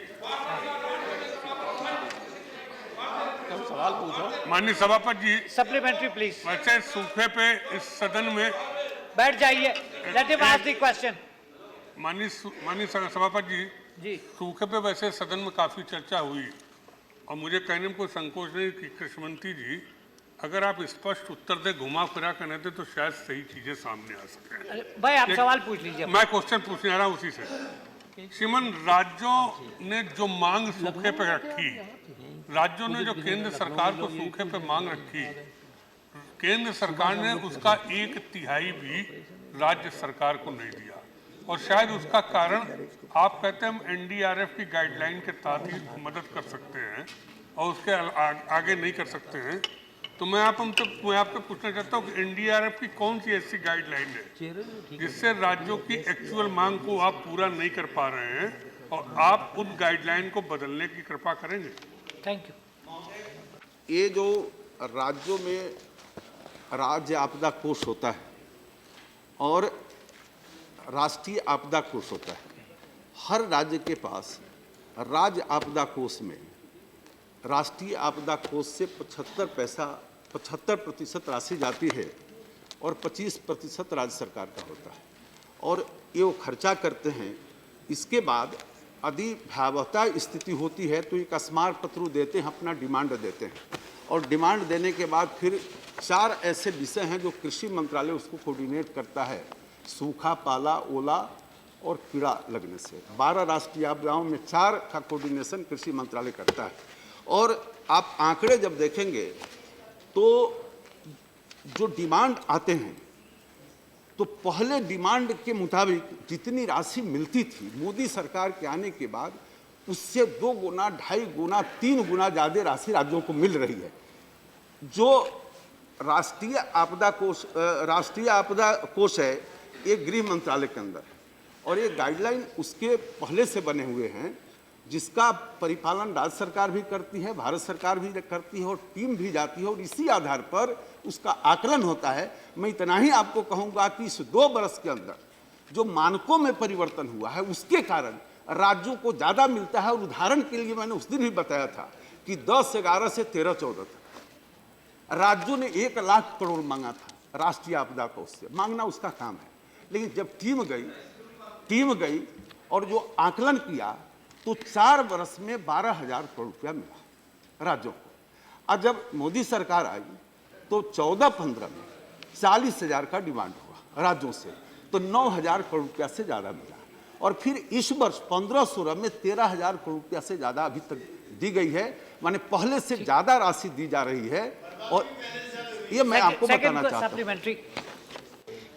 S6: सवाल पूछो।
S1: माननीय सभापति जी,
S2: सप्लीमेंट्री प्लीज।
S1: वैसे सूखे पे इस सदन में
S2: बैठ जाइए। Let him ask the question.
S1: माननीय सभापति जी, सूखे पे वैसे सदन में काफी चर्चा हुई, और मुझे कहने में कोई संकोच नहीं कि कृषि मंत्री जी अगर आप स्पष्ट उत्तर दे, घुमा फिरा कर नहीं दे तो शायद सही चीजें सामने आ सके।
S2: भाई आप सवाल पूछ लीजिए।
S1: मैं क्वेश्चन पूछने आ रहा हूँ उसी से। श्रीमान, राज्यों ने जो मांग सूखे पे रखी, राज्यों ने जो केंद्र सरकार को सूखे पे मांग रखी, केंद्र सरकार ने उसका 1/3 भी राज्य सरकार को नहीं दिया, और शायद उसका कारण आप कहते हैं हम NDRF की गाइडलाइन के तहत ही मदद कर सकते हैं और उसके आगे नहीं कर सकते हैं। तो मैं आपसे पूछना चाहता हूँ कि NDRF की कौन सी ऐसी गाइडलाइन है जिससे राज्यों की एक्चुअल मांग को आप पूरा नहीं कर पा रहे हैं, और आप उन गाइडलाइन को बदलने की कृपा करेंगे?
S2: Thank you.
S6: ये जो राज्यों में राज्य आपदा कोष होता है और राष्ट्रीय आपदा कोष होता है, हर राज्य के पास राज्य आपदा कोष में राष्ट्रीय आपदा कोष से 75% राशि जाती है और 25% राज्य सरकार का होता है, और ये वो खर्चा करते हैं। इसके बाद यदि भयावहता स्थिति होती है तो एक स्मारक पत्र देते हैं, अपना डिमांड देते हैं, और डिमांड देने के बाद फिर 4 ऐसे विषय हैं जो कृषि मंत्रालय उसको कोऑर्डिनेट करता है, सूखा, पाला, ओला और कीड़ा लगने से। 12 राष्ट्रीय आपदाओं में 4 का कोऑर्डिनेशन कृषि मंत्रालय करता है। और आप आंकड़े जब देखेंगे तो जो डिमांड आते हैं तो पहले डिमांड के मुताबिक जितनी राशि मिलती थी मोदी सरकार के आने के बाद उससे 2 गुना, 2.5 गुना, 3 गुना ज़्यादा राशि राज्यों को मिल रही है। जो राष्ट्रीय आपदा कोष है, ये गृह मंत्रालय के अंदर, और ये गाइडलाइन उसके पहले से बने हुए हैं, जिसका परिपालन राज्य सरकार भी करती है, भारत सरकार भी करती है, और टीम भी जाती है, और इसी आधार पर उसका आकलन होता है। मैं इतना ही आपको कहूँगा कि इस 2 वर्ष के अंदर जो मानकों में परिवर्तन हुआ है, उसके कारण राज्यों को ज़्यादा मिलता है। और उदाहरण के लिए मैंने उस दिन भी बताया था कि 10-11 से 13-14 तक राज्यों ने 1 लाख करोड़ मांगा था राष्ट्रीय आपदा कोष से। मांगना उसका काम है, लेकिन जब टीम गई और जो आकलन किया तो 4 वर्ष में 12,000 करोड़ रुपया मिला राज्यों को। और जब मोदी सरकार आई तो 14-15 में 40,000 का डिमांड हुआ राज्यों से, तो 9,000 करोड़ रुपया से ज़्यादा मिला। और फिर इस वर्ष 15-16 में 13,000 करोड़ रुपया से ज़्यादा अभी तक दी गई है, माने पहले से ज़्यादा राशि दी जा रही है। और ये मैं आपको बताना चाहता हूँ।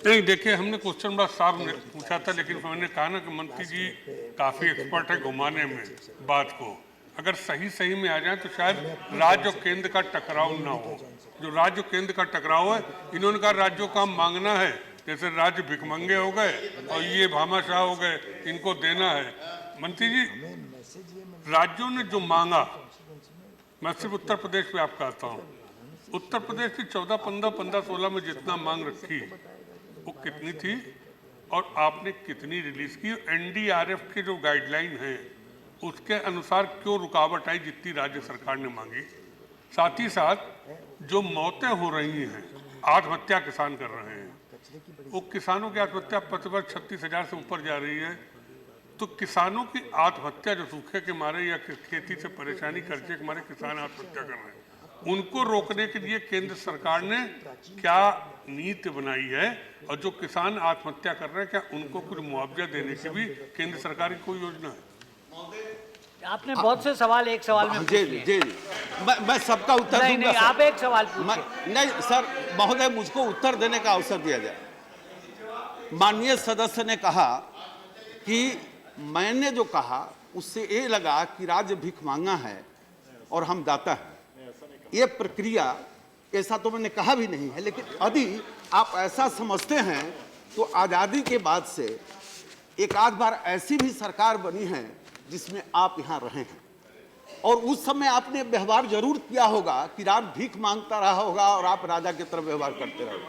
S18: नहीं, देखिए, हमने क्वेश्चन बात साहब ने पूछा था, लेकिन मैंने कहा ना कि मंत्री जी काफ़ी एक्सपर्ट है घुमाने में बात को। अगर सही में आ जाए तो शायद राज्य और केंद्र का टकराव ना हो। जो राज्य और केंद्र का टकराव है, इन्होंने कहा राज्यों का मांगना है, जैसे राज्य भिखमंगे हो गए और ये भामाशाह हो गए, इनको देना है। मंत्री जी, राज्यों ने जो मांगा, मैं सिर्फ उत्तर प्रदेश पे आपका आता हूँ, उत्तर प्रदेश की 14-15, 15-16 में जितना मांग रखी वो कितनी थी और आपने कितनी रिलीज की? NDRF के जो गाइडलाइन है उसके अनुसार क्यों रुकावट आई जितनी राज्य सरकार ने मांगी? साथ ही साथ जो मौतें हो रही हैं, आत्महत्या किसान कर रहे हैं, वो किसानों की आत्महत्या प्रतिवर्ष 36,000 से ऊपर जा रही है। तो किसानों की आत्महत्या जो सूखे के मारे या खेती से परेशानी कर्जे के मारे किसान आत्महत्या कर रहे हैं, उनको रोकने के लिए केंद्र सरकार ने क्या नीति बनाई है? और जो किसान आत्महत्या कर रहे हैं, क्या उनको कुछ मुआवजा देने की भी केंद्र सरकार की कोई योजना है?
S2: आपने बहुत से सवाल एक सवाल में पूछ लिए।
S6: जी, मैं सबका उत्तर दूंगा।
S2: नहीं, आप एक सवाल पूछिए।
S6: नहीं सर, महोदय, मुझको उत्तर देने का अवसर दिया जाए। माननीय सदस्य ने कहा कि मैंने जो कहा उससे ये लगा कि राज्य भीख मांगा है और हम दाता हैं। ये प्रक्रिया, ऐसा तो मैंने कहा भी नहीं है, लेकिन यदि आप ऐसा समझते हैं तो आज़ादी के बाद से एक आध बार ऐसी भी सरकार बनी है जिसमें आप यहाँ रहे हैं, और उस समय आपने व्यवहार जरूर किया होगा कि राज्य भीख मांगता रहा होगा और आप राजा की तरफ व्यवहार करते रहोगे।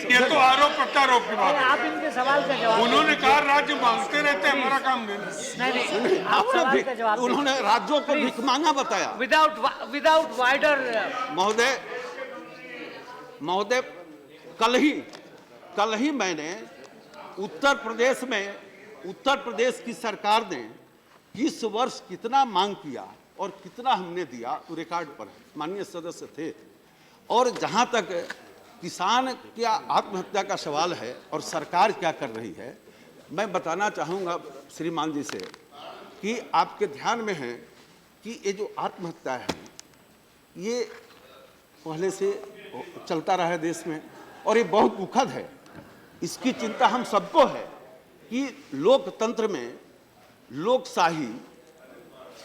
S18: ये तो आरोप प्रत्यारोप की बात है।
S2: आप इनके सवाल का जवाब,
S18: उन्होंने कहा राज्य मांगते रहते हैं, हमारा काम नहीं।
S2: आप सवाल का जवाब,
S6: उन्होंने राज्यों को भीख मांगा बताया
S2: विदाउट वाइडर।
S6: महोदय, कल ही मैंने उत्तर प्रदेश की सरकार ने इस वर्ष कितना मांग किया और कितना हमने दिया, तो रिकॉर्ड पर है, माननीय सदस्य थे। और जहां तक किसान क्या आत्महत्या का सवाल है और सरकार क्या कर रही है, मैं बताना चाहूँगा श्रीमान जी से कि आपके ध्यान में है कि ये जो आत्महत्या है ये पहले से चलता रहा है देश में, और ये बहुत दुखद है। इसकी चिंता हम सबको है कि लोकतंत्र में लोकशाही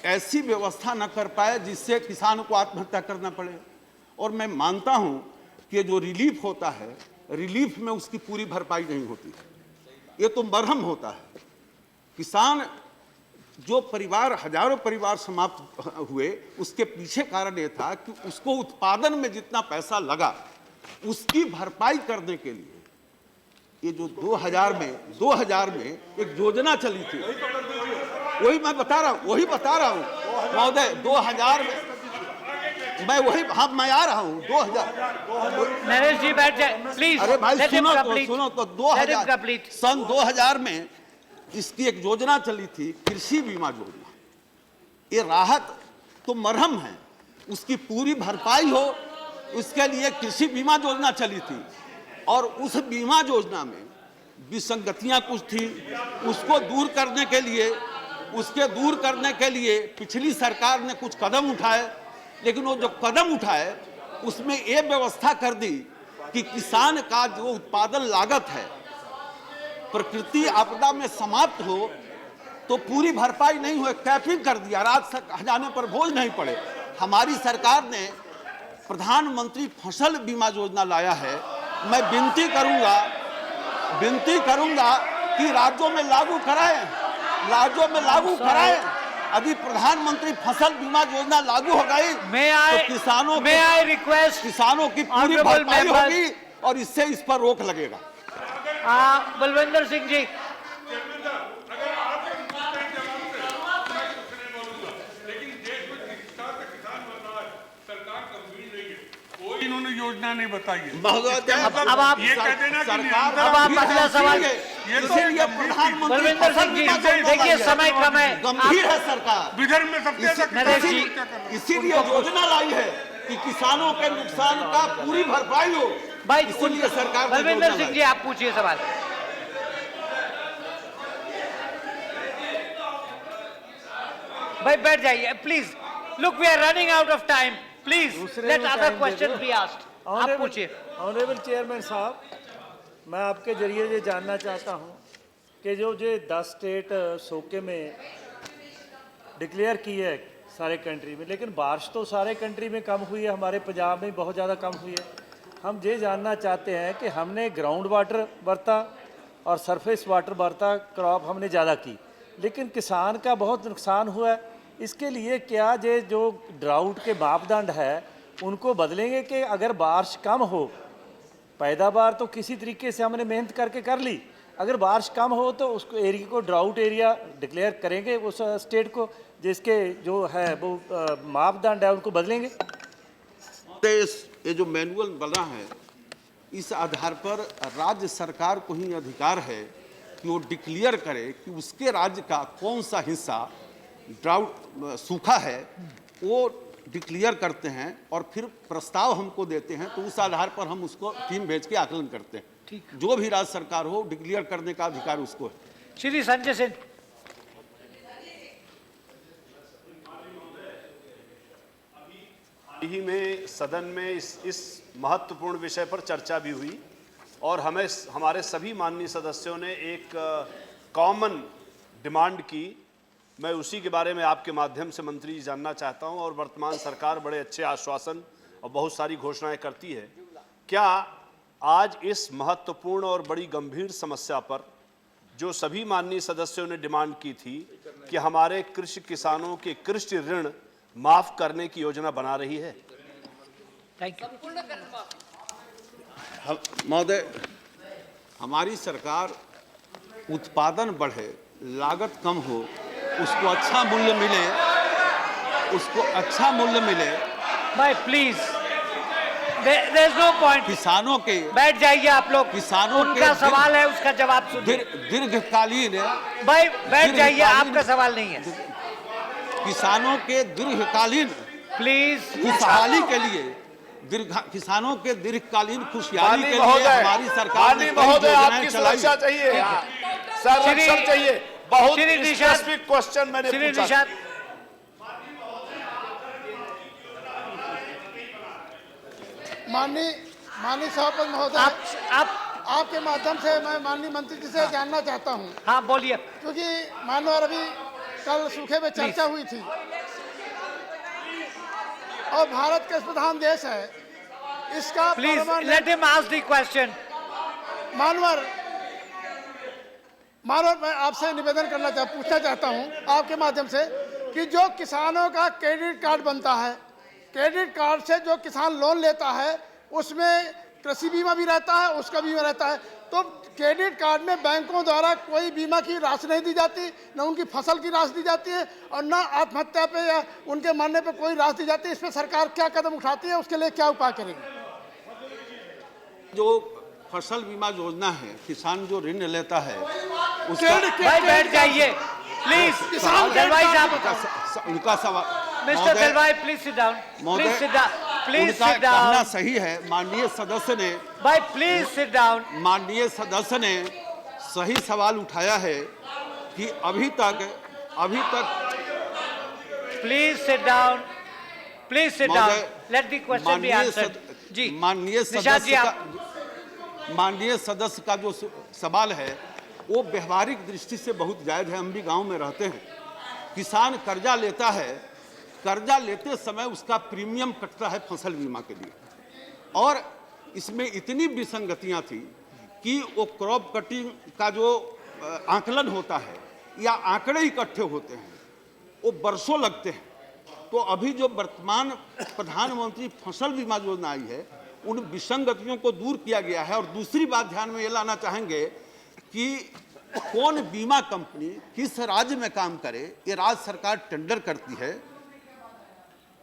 S6: ऐसी व्यवस्था न कर पाए जिससे किसान को आत्महत्या करना पड़े। और मैं मानता हूं कि जो रिलीफ होता है, रिलीफ में उसकी पूरी भरपाई नहीं होती, ये तो मरहम होता है। किसान जो परिवार, हजारों परिवार समाप्त हुए, उसके पीछे कारण ये था कि उसको उत्पादन में जितना पैसा लगा उसकी भरपाई करने के लिए ये जो 2000 में एक योजना चली थी, वही मैं बता रहा हूँ महोदय। 2000 में मैं आ रहा हूँ 2000।
S2: नरेश जी बैठ जाए प्लीज।
S6: अरे भाई सुनो तो 2000 सन 2000 में इसकी एक योजना चली थी, कृषि बीमा योजना। ये राहत तो मरहम है, उसकी पूरी भरपाई हो, उसके लिए कृषि बीमा योजना चली थी। और उस बीमा योजना में विसंगतियां कुछ थी, उसको दूर करने के लिए पिछली सरकार ने कुछ कदम उठाए, लेकिन वो जो कदम उठाए उसमें ये व्यवस्था कर दी कि किसान का जो उत्पादन लागत है प्रकृति आपदा में समाप्त हो तो पूरी भरपाई नहीं हुए, कैपिंग कर दिया, राज्य खजाने पर बोझ नहीं पड़े। हमारी सरकार ने प्रधानमंत्री फसल बीमा योजना लाया है। मैं विनती करूंगा कि राज्यों में लागू कराएं, यदि प्रधानमंत्री फसल बीमा योजना लागू हो गई तो किसानों की पूरी भरपाई होगी और इससे इस पर रोक लगेगा।
S2: बलविंदर सिंह जी,
S18: इन्होंने योजना नहीं बताई है।
S2: अब आप
S18: ये कहते हैं ना कि
S2: अब आप अगला सवाल।
S6: बलविंदर
S2: सिंह जी, देखिए समय कम है,
S6: गंभीर है सरकार,
S18: विदर्भ में सबसे
S6: इसीलिए योजना लाई है कि किसानों के नुकसान का पूरी भरपाई हो।
S2: भाई
S6: इसीलिए सरकार
S2: बलविंदर सिंह जी, आप पूछिए सवाल। भाई बैठ जाइए please. Look, we are running out of time, please let other question be asked. आप पूछिए।
S19: ऑनरेबल चेयरमैन साहब, मैं आपके जरिए ये जानना चाहता हूँ कि जो 10 स्टेट सोके में डिक्लेयर की है सारे कंट्री में, लेकिन बारिश तो सारे कंट्री में कम हुई है, हमारे पंजाब में बहुत ज़्यादा कम हुई है। हम ये जानना चाहते हैं कि हमने ग्राउंड वाटर बरता और सरफेस वाटर बरता, क्रॉप हमने ज़्यादा की, लेकिन किसान का बहुत नुकसान हुआ है। इसके लिए क्या ये जो ड्राउट के मापदंड है उनको बदलेंगे कि अगर बारिश कम हो, पैदावार तो किसी तरीके से हमने मेहनत करके कर ली, अगर बारिश कम हो तो उसको एरिया को ड्राउट एरिया डिक्लेयर करेंगे, उस स्टेट को जिसके जो है वो मापदंड है उनको बदलेंगे।
S6: ये जो मैनुअल बना है, इस आधार पर राज्य सरकार को ही अधिकार है कि वो डिक्लेयर करे कि उसके राज्य का कौन सा हिस्सा ड्राउट सूखा है, वो डिक्लेयर करते हैं और फिर प्रस्ताव हमको देते हैं, तो उस आधार पर हम उसको टीम भेज के आकलन करते हैं। ठीक, जो भी राज्य सरकार हो डिक्लेयर करने का अधिकार उसको है।
S2: श्री संजय सिंह।
S20: ही में सदन में इस महत्वपूर्ण विषय पर चर्चा भी हुई और हमारे सभी माननीय सदस्यों ने एक कॉमन डिमांड की। मैं उसी के बारे में आपके माध्यम से मंत्री जी जानना चाहता हूं। और वर्तमान सरकार बड़े अच्छे आश्वासन और बहुत सारी घोषणाएं करती है। क्या आज इस महत्वपूर्ण और बड़ी गंभीर समस्या पर जो सभी माननीय सदस्यों ने डिमांड की थी कि हमारे कृषि किसानों के कृषि ऋण माफ करने की योजना बना रही है?
S2: थैंक
S6: यू महोदय, हमारी सरकार उत्पादन बढ़े, लागत कम हो, उसको अच्छा मूल्य मिले।
S2: भाई please, there is no point.
S6: किसानों के
S2: बैठ जाइए आप लोग।
S6: किसानों
S2: उनका सवाल है, उसका जवाब सुनिए।
S6: दीर्घकालीन
S2: भाई बैठ जाइए, आपका सवाल नहीं है।
S6: किसानों के दीर्घकालीन
S2: प्लीज
S6: खुशहाली के लिए, किसानों के दीर्घकालीन खुशहाली के लिए हमारी सरकार ने
S20: आपकी सुरक्षा चाहिए, संरक्षण चाहिए। बहुत स्पेसिफिक क्वेश्चन मैंने पूछा।
S17: माननीय सभापति महोदय, आपके माध्यम से मैं माननीय मंत्री जी से जानना चाहता हूँ।
S2: हाँ बोलिए।
S17: क्योंकि मानो अभी कल सूखे में चर्चा हुई थी और भारत कृषि प्रधान देश है, इसका
S2: please let him ask the question.
S17: मानवर मैं आपसे निवेदन पूछना चाहता हूं आपके माध्यम से कि जो किसानों का क्रेडिट कार्ड बनता है, क्रेडिट कार्ड से जो किसान लोन लेता है उसमें कृषि बीमा भी रहता है, उसका बीमा रहता है, तो क्रेडिट कार्ड में बैंकों द्वारा कोई बीमा की राशि नहीं दी जाती, न उनकी फसल की राशि दी जाती है और न आत्महत्या पे या उनके मरने पे कोई राशि दी जाती है। इस पर सरकार क्या कदम उठाती है, उसके लिए क्या उपाय करेगी?
S6: जो फसल बीमा योजना है, किसान जो ऋण लेता है
S2: भाई बैठ जाइए प्लीज।
S6: उनका सवाल
S2: मिस्टर दिलवाई please sit down, please sit down, please sit down.
S6: कहना सही है, माननीय सदस्य ने
S2: भाई प्लीज सिट डाउन।
S6: माननीय सदस्य ने सही सवाल उठाया है कि अभी तक
S2: please sit down, please sit down, let the question be answered. जी
S6: माननीय सदस्य का जो सवाल है वो व्यवहारिक दृष्टि से बहुत जायज है। हम भी गांव में रहते हैं, किसान कर्जा लेता है कर्जा लेते समय उसका प्रीमियम कटता है फसल बीमा के लिए, और इसमें इतनी विसंगतियां थी कि वो क्रॉप कटिंग का जो आकलन होता है या आंकड़े इकट्ठे होते हैं वो वर्षों लगते हैं। तो अभी जो वर्तमान प्रधानमंत्री फसल बीमा योजना आई है उन विसंगतियों को दूर किया गया है। और दूसरी बात ध्यान में ये लाना चाहेंगे कि कौन बीमा कंपनी किस राज्य में काम करे ये राज्य सरकार टेंडर करती है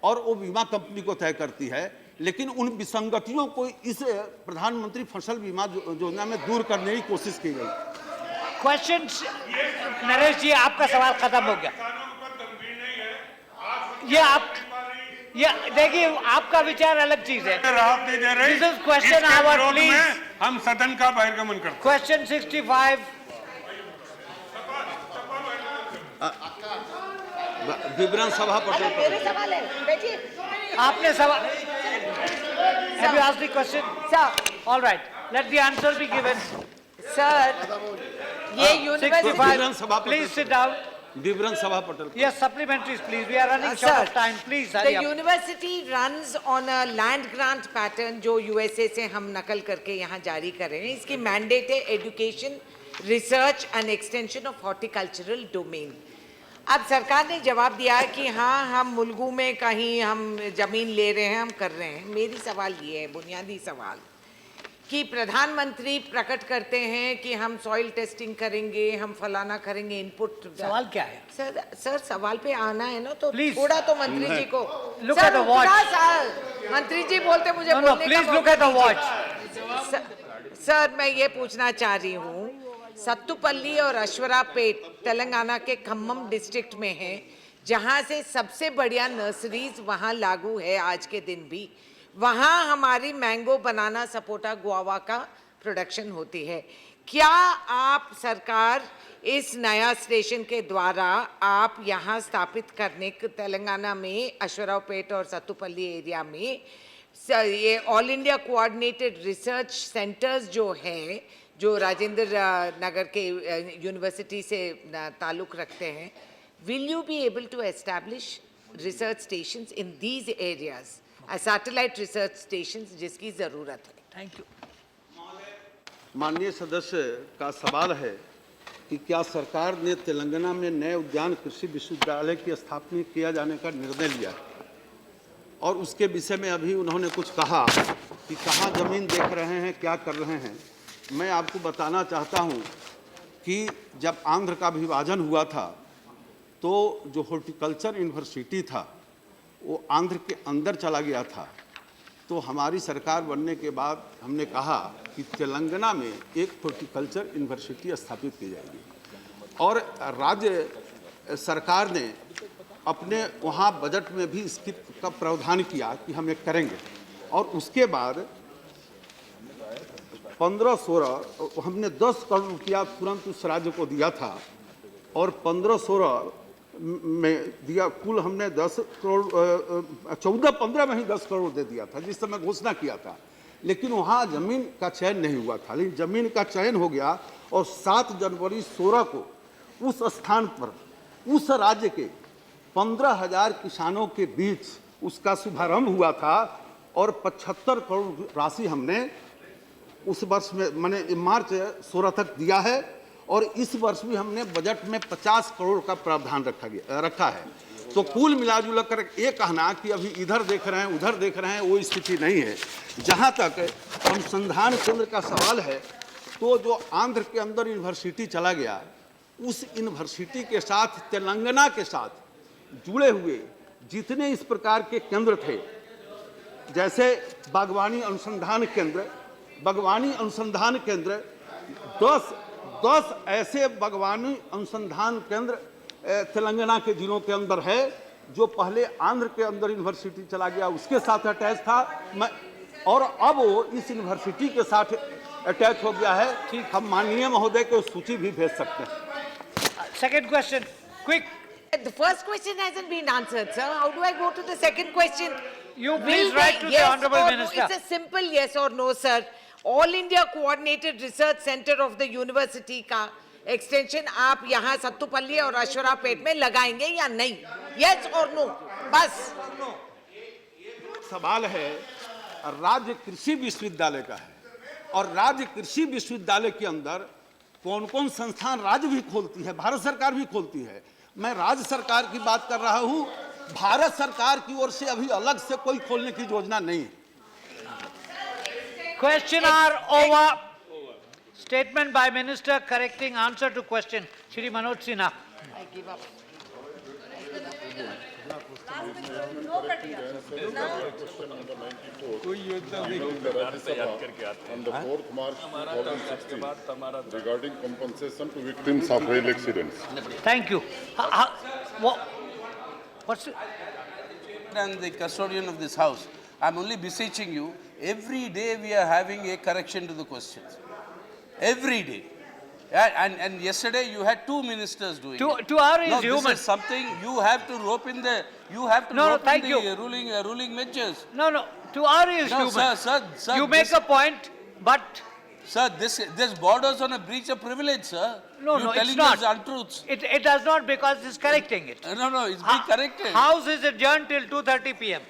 S6: और वो बीमा कंपनी को तय करती है, लेकिन उन विसंगतियों को इस प्रधानमंत्री फसल बीमा योजना में दूर करने की कोशिश की गई।
S2: क्वेश्चन नरेश जी, आपका सवाल खत्म हो गया। ये देखिए, आपका विचार अलग चीज है।
S18: राहत नहीं दे रही।
S2: This is question hour, please.
S18: हम सदन का बहिर्गमन करते हैं।
S2: क्वेश्चन 65।
S6: विवरण सभा पटेल।
S21: मेरे सवाल है, बैठिए।
S2: आपने सवाल, have you asked the question?
S21: Sir.
S2: All right, let the answer be given.
S21: Sir, ये यूनिवर्सिटी,
S2: please sit down.
S6: विवरण सभा Patel.
S2: Yes, supplementaries, please. We are running short of time. Please,
S21: the university runs on a land grant pattern जो USA से हम नकल करके यहाँ जारी कर रहे हैं। इसकी मैंडेट है education, research and extension of horticultural domain. अब सरकार ने जवाब दिया कि हाँ, हम मुलगू में कहीं हम जमीन ले रहे हैं, हम कर रहे हैं। मेरी सवाल ये है, बुनियादी सवाल, कि प्रधानमंत्री प्रकट करते हैं कि हम सॉइल टेस्टिंग करेंगे, हम फलाना करेंगे, इनपुट।
S2: सवाल क्या है?
S21: सर सवाल पे आना है ना, तो
S2: Please.
S21: थोड़ा तो मंत्री जी को
S2: Look at the watch.
S21: मंत्री जी बोलते मुझे
S2: No,
S21: बोलने
S2: please
S21: का
S2: look
S21: मौका
S2: at the
S21: दीजिए।
S2: watch.
S21: सर मैं ये पूछना चाह रही हूँ, सत्तुपल्ली और अश्वरापेट तेलंगाना के खम्मम डिस्ट्रिक्ट में है, जहाँ से सबसे बढ़िया नर्सरीज वहाँ लागू है आज के दिन भी। वहाँ हमारी मैंगो, बनाना, सपोटा, गुआवा का प्रोडक्शन होती है। क्या आप सरकार इस नया स्टेशन के द्वारा आप यहाँ स्थापित करने के तेलंगाना में अश्वरापेट और सत्तुपल्ली एरिया में ये all India coordinated research centres जो है, जो राजेंद्र नगर के यूनिवर्सिटी से ताल्लुक़ रखते हैं, will you be able to establish research stations in these areas, satellite research stations जिसकी ज़रूरत है?
S2: Thank you.
S6: माननीय सदस्य का सवाल है कि क्या सरकार ने तेलंगाना में नए उद्यान कृषि विश्वविद्यालय की स्थापना किया जाने का निर्णय लिया है, और उसके विषय में अभी उन्होंने कुछ कहा कि कहाँ ज़मीन देख रहे हैं, क्या कर रहे हैं। मैं आपको बताना चाहता हूँ कि जब आंध्र का विभाजन हुआ था तो जो हॉर्टिकल्चर यूनिवर्सिटी था वो आंध्र के अंदर चला गया था। तो हमारी सरकार बनने के बाद हमने कहा कि तेलंगाना में एक हॉर्टिकल्चर यूनिवर्सिटी स्थापित की जाएगी, और राज्य सरकार ने अपने वहाँ बजट में भी इसकी का प्रावधान किया कि हम एक करेंगे। और उसके बाद 15-16 हमने 10 करोड़ रुपया तुरंत उस राज्य को दिया था, और 15-16 में दिया, कुल हमने 10 करोड़ 14-15 में ही 10 करोड़ दे दिया था जिस समय घोषणा किया था। लेकिन वहाँ ज़मीन का चयन नहीं हुआ था, लेकिन ज़मीन का चयन हो गया, और 7 जनवरी 16 को उस स्थान पर उस राज्य के 15,000 किसानों के बीच उसका शुभारंभ हुआ था, और 75 करोड़ राशि हमने उस वर्ष में माने मार्च 16 तक दिया है, और इस वर्ष भी हमने बजट में 50 करोड़ का प्रावधान रखा है। तो कुल मिलाजुला कर ये कहना कि अभी इधर देख रहे हैं उधर देख रहे हैं वो स्थिति नहीं है। जहाँ तक अनुसंधान केंद्र का सवाल है, तो जो आंध्र के अंदर यूनिवर्सिटी चला गया, उस यूनिवर्सिटी के साथ तेलंगाना के साथ जुड़े हुए जितने इस प्रकार के केंद्र थे, जैसे बागवानी अनुसंधान केंद्र 10 ऐसे बागवानी अनुसंधान केंद्र तेलंगाना के जिलों के अंदर है, जो पहले आंध्र के अंदर यूनिवर्सिटी चला गया उसके साथ अटैच था, और अब वो इस यूनिवर्सिटी के साथ अटैच हो गया है। हम माननीय महोदय को सूची भी भेज सकते हैं।
S2: Second question, quick.
S21: The first question hasn't been answered, sir. How do I go to the second question?
S2: You please write to the Honorable Minister.
S21: It's a simple yes or no, sir. All India Coordinated Research Center of the University का एक्सटेंशन आप यहाँ सत्तुपल्ली और अश्वरापेट में लगाएंगे या नहीं? Yes or no? बस
S6: सवाल है राज्य कृषि विश्वविद्यालय का है और राज्य कृषि विश्वविद्यालय के अंदर कौन कौन संस्थान राज्य भी खोलती है, भारत सरकार भी खोलती है। मैं राज्य सरकार की बात कर रहा हूं, भारत सरकार की ओर से अभी अलग से कोई खोलने की योजना नहीं है।
S2: Question are over. Statement by Minister correcting answer to question. Shri Manoj Sinha.
S21: I give up.
S7: कोई योजना नहीं on the 4th March 2016 regarding compensation to victims of rail accidents.
S2: Thank you. What's
S3: and the custodian of this house, I'm only beseeching you, every day we are having a correction to the questions. Every day. And yesterday you had two ministers doing it.
S2: To our
S3: No,
S2: human.
S3: this is something you have to rope in the, ruling benches.
S2: No, to our is
S3: No,
S2: human.
S3: sir,
S2: you make a point, but...
S3: Sir, this borders on a breach of privilege, sir.
S2: No,
S3: You're
S2: it's
S3: telling
S2: not.
S3: us untruths.
S2: It does not because it's correcting it.
S3: No, it's being corrected.
S2: House is adjourned till 2:30 p.m.